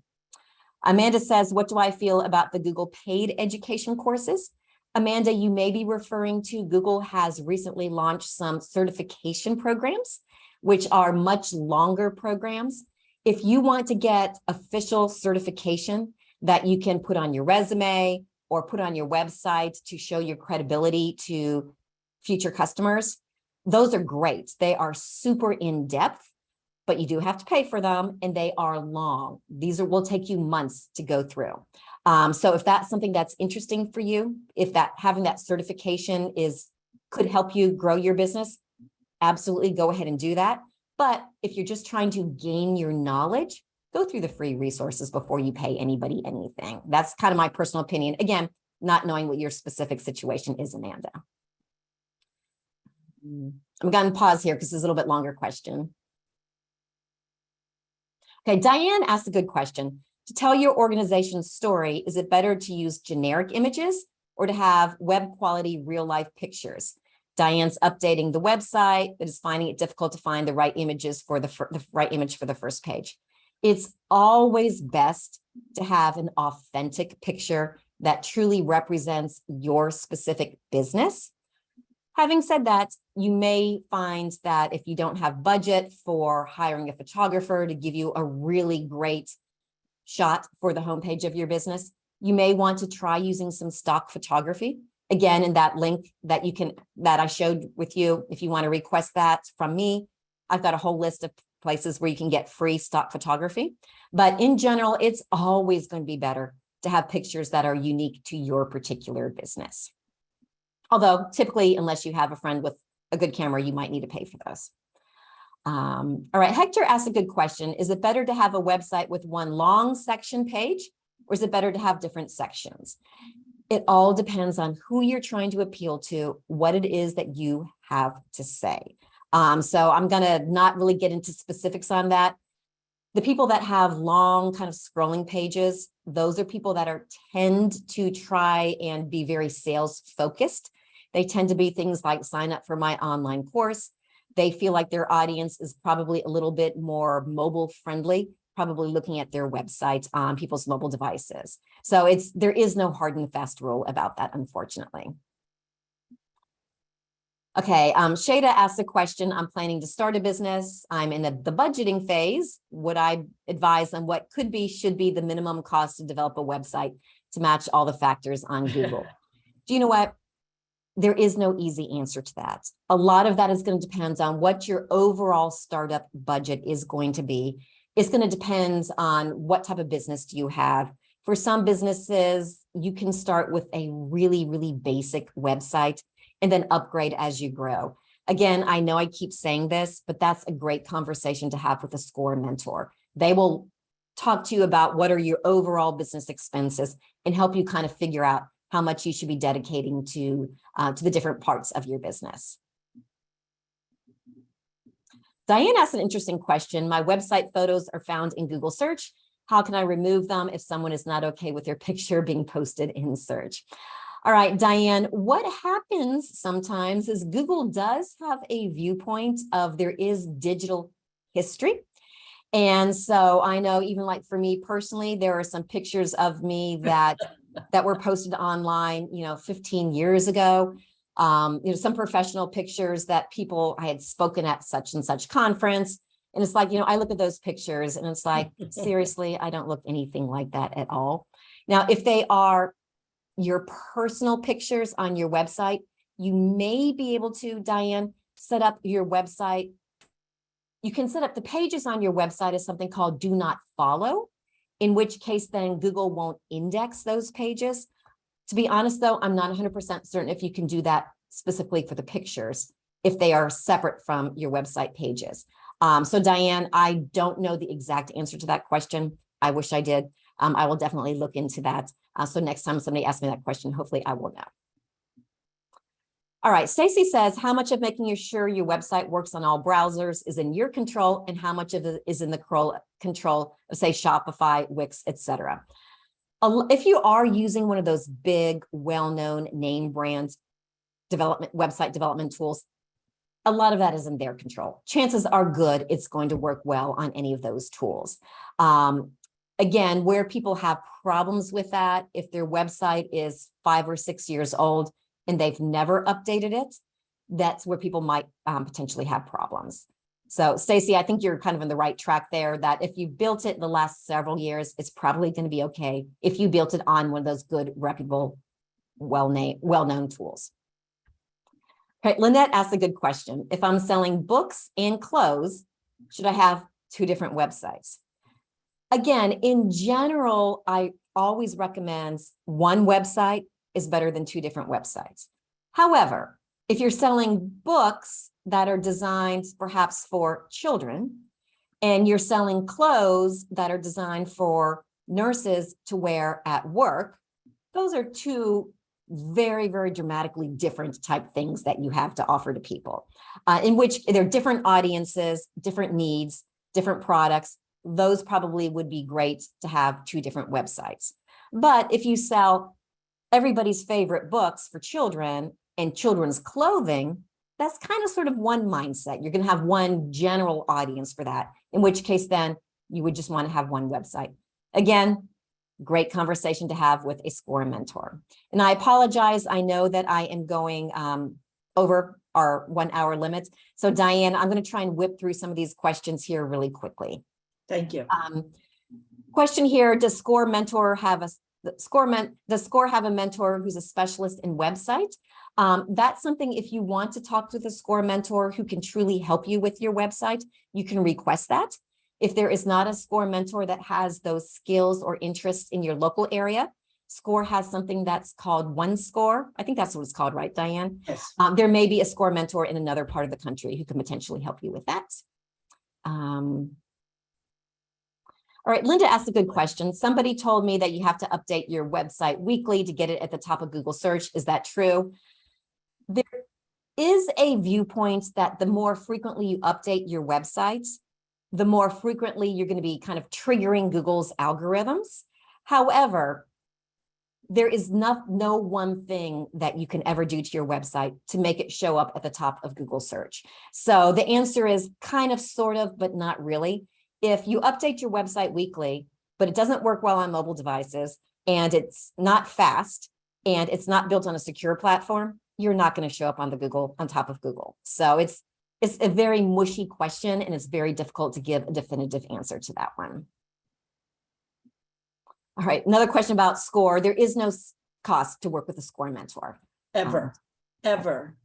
Amanda says, what do I feel about the Google paid education courses? Amanda, you may be referring to Google has recently launched some certification programs, which are much longer programs. If you want to get official certification that you can put on your resume or put on your website to show your credibility to future customers, those are great. They are super in-depth, but you do have to pay for them and they are long. These will take you months to go through. So if that's something that's interesting for you, if having that certification could help you grow your business, absolutely go ahead and do that. But if you're just trying to gain your knowledge, go through the free resources before you pay anybody anything. That's kind of my personal opinion. Again, not knowing what your specific situation is, Amanda. I'm going to pause here because it's a little bit longer question. Okay, Diane asked a good question. To tell your organization's story, is it better to use generic images or to have web quality real life pictures? Diane's updating the website, but is finding it difficult to find the right images for the right image for the first page. It's always best to have an authentic picture that truly represents your specific business. Having said that, you may find that if you don't have budget for hiring a photographer to give you a really great shot for the homepage of your business, you may want to try using some stock photography. Again, in that link that I showed with you, if you want to request that from me, I've got a whole list of places where you can get free stock photography. But in general, it's always going to be better to have pictures that are unique to your particular business. Although typically, unless you have a friend with a good camera, you might need to pay for those. All right, Hector asked a good question. Is it better to have a website with one long section page, or is it better to have different sections? It all depends on who you're trying to appeal to, what it is that you have to say. So I'm going to not really get into specifics on that. The people that have long kind of scrolling pages, those are people that tend to try and be very sales focused. They tend to be things like sign up for my online course. They feel like their audience is probably a little bit more mobile friendly, probably looking at their website on people's mobile devices. So there is no hard and fast rule about that, unfortunately. Okay, Shada asked a question. I'm planning to start a business. I'm in the budgeting phase. Would I advise on what should be the minimum cost to develop a website to match all the factors on Google? Do you know what? There is no easy answer to that. A lot of that is going to depend on what your overall startup budget is going to be. It's going to depend on what type of business do you have. For some businesses, you can start with a really, really basic website and then upgrade as you grow. Again, I know I keep saying this, but that's a great conversation to have with a SCORE mentor. They will talk to you about what are your overall business expenses and help you kind of figure out how much you should be dedicating to the different parts of your business. Diane asked an interesting question. My website photos are found in Google search. How can I remove them if someone is not okay with their picture being posted in search? All right, Diane, what happens sometimes is Google does have a viewpoint of there is digital history. And so I know even like for me personally, there are some pictures of me that were posted online, 15 years ago. Some professional pictures that I had spoken at such and such conference. And it's like, I look at those pictures and it's like, seriously, I don't look anything like that at all. Now, if they are your personal pictures on your website, you may be able to, Diane, set up your website. You can set up the pages on your website as something called do not follow, in which case then Google won't index those pages. To be honest, though, I'm not 100% certain if you can do that specifically for the pictures, if they are separate from your website pages. So Diane, I don't know the exact answer to that question. I wish I did. I will definitely look into that. So next time somebody asks me that question, hopefully I will know. All right, Stacy says, how much of making sure your website works on all browsers is in your control and how much of it is in the control of, say, Shopify, Wix, etc. If you are using one of those big, well-known name brands website development tools, a lot of that is in their control. Chances are good it's going to work well on any of those tools. Again, where people have problems with that, if their website is 5 or 6 years old and they've never updated it, that's where people might potentially have problems. So Stacy, I think you're kind of in the right track there, that if you built it in the last several years, it's probably going to be okay if you built it on one of those good, reputable, well-known tools. Okay, Lynette asked a good question. If I'm selling books and clothes, should I have 2 different websites? Again, in general, I always recommend one website is better than 2 different websites. However, if you're selling books that are designed perhaps for children, and you're selling clothes that are designed for nurses to wear at work, those are 2 very, very dramatically different type things that you have to offer to people, in which they're different audiences, different needs, different products. Those probably would be great to have 2 different websites. But if you sell everybody's favorite books for children and children's clothing, that's kind of sort of one mindset. You're going to have one general audience for that, in which case then you would just want to have one website. Again, great conversation to have with a SCORE mentor. And I apologize. I know that I am going over our 1 hour limit. So Diane, I'm going to try and whip through some of these questions here really quickly. Thank you. Question here, does SCORE have a mentor who's a specialist in website? That's something, if you want to talk with a SCORE mentor who can truly help you with your website, you can request that. If there is not a SCORE mentor that has those skills or interests in your local area, SCORE has something that's called OneScore. I think that's what it's called, right, Diane? Yes. There may be a SCORE mentor in another part of the country who can potentially help you with that. All right, Linda asked a good question. Somebody told me that you have to update your website weekly to get it at the top of Google search. Is that true? is a viewpoint that the more frequently you update your websites, the more frequently you're going to be kind of triggering Google's algorithms. However, there is no one thing that you can ever do to your website to make it show up at the top of Google search. So the answer is kind of, sort of, but not really. If you update your website weekly, but it doesn't work well on mobile devices, and it's not fast, and it's not built on a secure platform, you're not going to show up on top of Google. So it's a very mushy question, and it's very difficult to give a definitive answer to that one. All right, another question about SCORE. There is no cost to work with a SCORE mentor. Ever, Ever,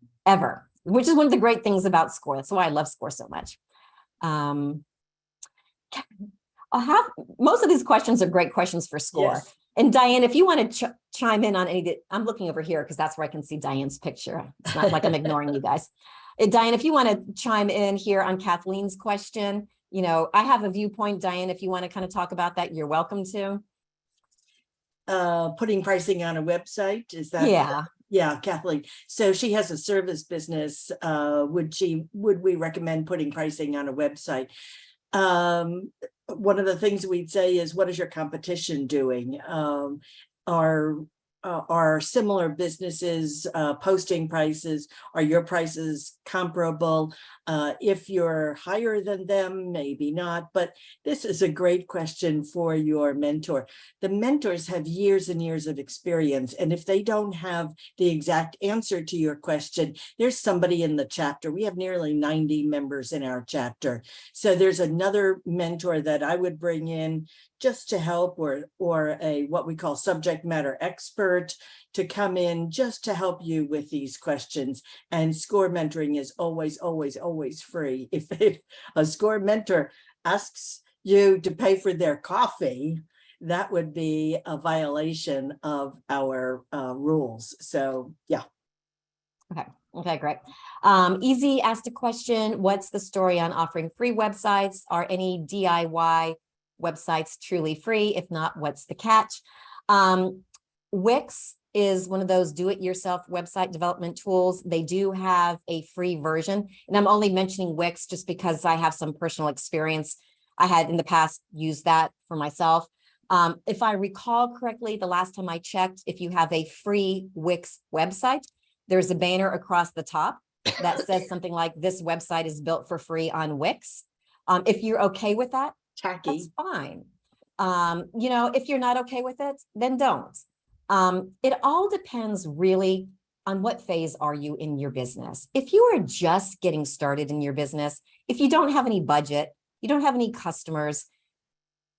which is one of the great things about SCORE. That's why I love SCORE so much. Most of these questions are great questions for SCORE. Yes. And Diane, if you want to chime in on any, I'm looking over here because that's where I can see Diane's picture. It's not like I'm ignoring you guys. Diane, if you want to chime in here on Kathleen's question, I have a viewpoint. Diane, if you want to kind of talk about that, you're welcome to. Putting pricing on a website, is that? Yeah, Kathleen. So she has a service business. Would we recommend putting pricing on a website? One of the things we'd say is, what is your competition doing? Are similar businesses posting prices? Are your prices comparable? If you're higher than them, maybe not, but this is a great question for your mentor. The mentors have years and years of experience, and if they don't have the exact answer to your question, there's somebody in the chapter. We have nearly 90 members in our chapter. So there's another mentor that I would bring in just to help, or a what we call subject matter expert to come in just to help you with these questions. And SCORE mentoring is always, always, always free. If a SCORE mentor asks you to pay for their coffee, that would be a violation of our rules. So yeah. Okay, great. Easy asked a question. What's the story on offering free websites? Are any DIY websites truly free? If not, what's the catch? Wix is one of those do-it-yourself website development tools. They do have a free version, and I'm only mentioning Wix just because I have some personal experience. I had in the past used that for myself. If I recall correctly, the last time I checked, if you have a free Wix website, there's a banner across the top that says something like, this website is built for free on Wix. If you're okay with that, Tacky. that's fine. If you're not okay with it, then don't. It all depends really on what phase are you in your business. If you are just getting started in your business, if you don't have any budget, you don't have any customers,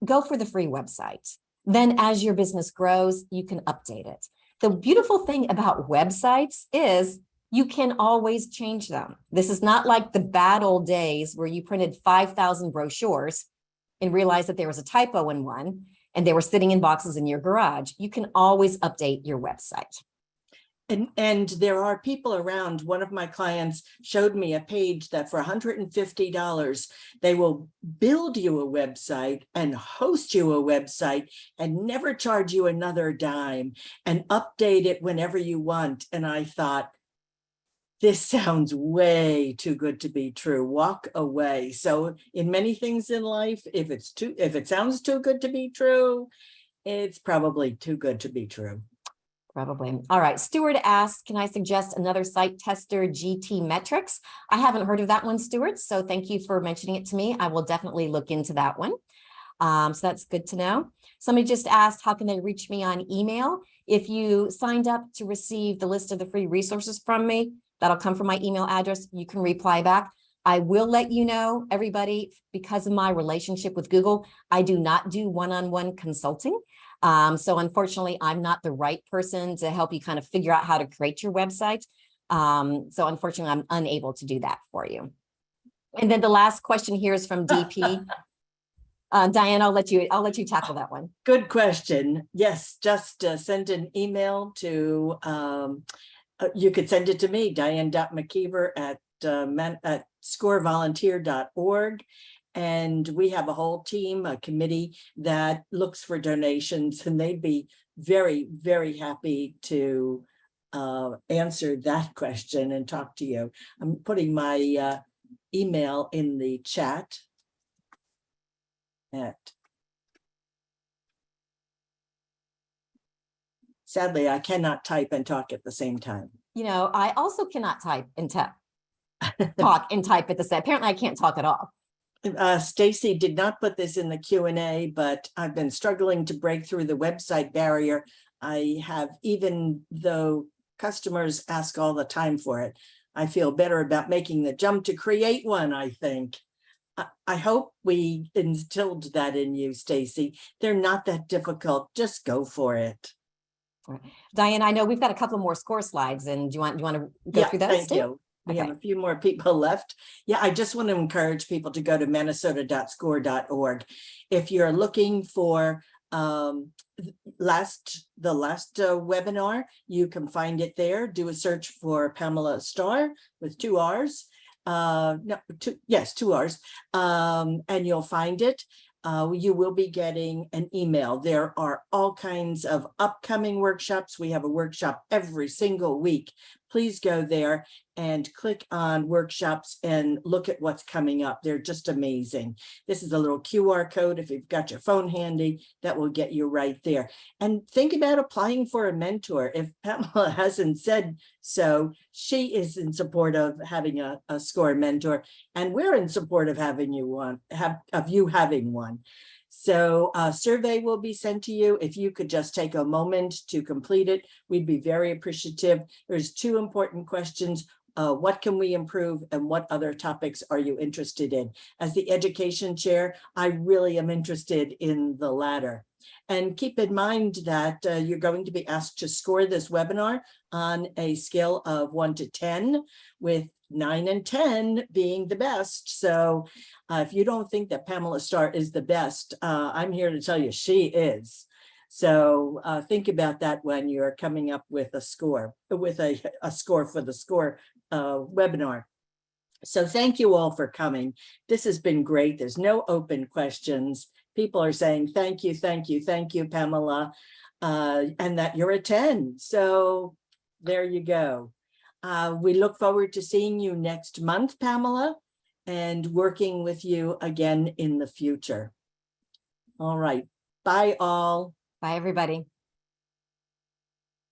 go for the free website. Then as your business grows, you can update it. The beautiful thing about websites is you can always change them. This is not like the bad old days where you printed 5,000 brochures and realized that there was a typo in one and they were sitting in boxes in your garage. You can always update your website. And there are people around. One of my clients showed me a page that for $150, they will build you a website and host you a website and never charge you another dime and update it whenever you want. And I thought, this sounds way too good to be true. Walk away. So in many things in life, if it sounds too good to be true, it's probably too good to be true. Probably. All right. Stuart asked, can I suggest another site tester, GT Metrics? I haven't heard of that one, Stuart. So thank you for mentioning it to me. I will definitely look into that one. So that's good to know. Somebody just asked, how can they reach me on email? If you signed up to receive the list of the free resources from me, that'll come from my email address. You can reply back. I will let you know, everybody, because of my relationship with Google, I do not do one-on-one consulting. So unfortunately, I'm not the right person to help you kind of figure out how to create your website. So unfortunately, I'm unable to do that for you. And then the last question here is from DP. Diane, I'll let you tackle that one. Good question. Yes, just send an email to, you could send it to me, diane.mckeever at scorevolunteer.org. And we have a whole team, a committee that looks for donations, and they'd be very, very happy to answer that question and talk to you. I'm putting my email in the chat. Sadly, I cannot type and talk at the same time. You know, I also cannot type and talk and type at the same. Apparently, I can't talk at all. Stacy did not put this in the Q&A, but I've been struggling to break through the website barrier. I have, even though customers ask all the time for it, I feel better about making the jump to create one, I think. I hope we instilled that in you, Stacy. They're not that difficult. Just go for it. Diane, I know we've got a couple more score slides, and do you want to go through those? Thank you. We have a few more people left. Yeah, I just want to encourage people to go to minnesota.score.org. If you're looking for the last webinar, you can find it there. Do a search for Pamela Starr with 2 R's. Two R's, and you'll find it. You will be getting an email. There are all kinds of upcoming workshops. We have a workshop every single week. Please go there and click on workshops and look at what's coming up. They're just amazing. This is a little QR code. If you've got your phone handy, that will get you right there. And think about applying for a mentor. If Pamela hasn't said so, she is in support of having a SCORE mentor, and we're in support of having you having one. So a survey will be sent to you. If you could just take a moment to complete it, we'd be very appreciative. There's 2 important questions. What can we improve, and what other topics are you interested in? As the education chair, I really am interested in the latter. And keep in mind that you're going to be asked to score this webinar on a scale of 1 to 10, with 9 and 10 being the best. So if you don't think that Pamela Starr is the best, I'm here to tell you she is. So think about that when you're coming up with a score, with a score for the SCORE webinar. So thank you all for coming. This has been great. There's no open questions. People are saying thank you, Pamela, and that you're a 10. So there you go. We look forward to seeing you next month, Pamela, and working with you again in the future. All right. Bye all. Bye, everybody.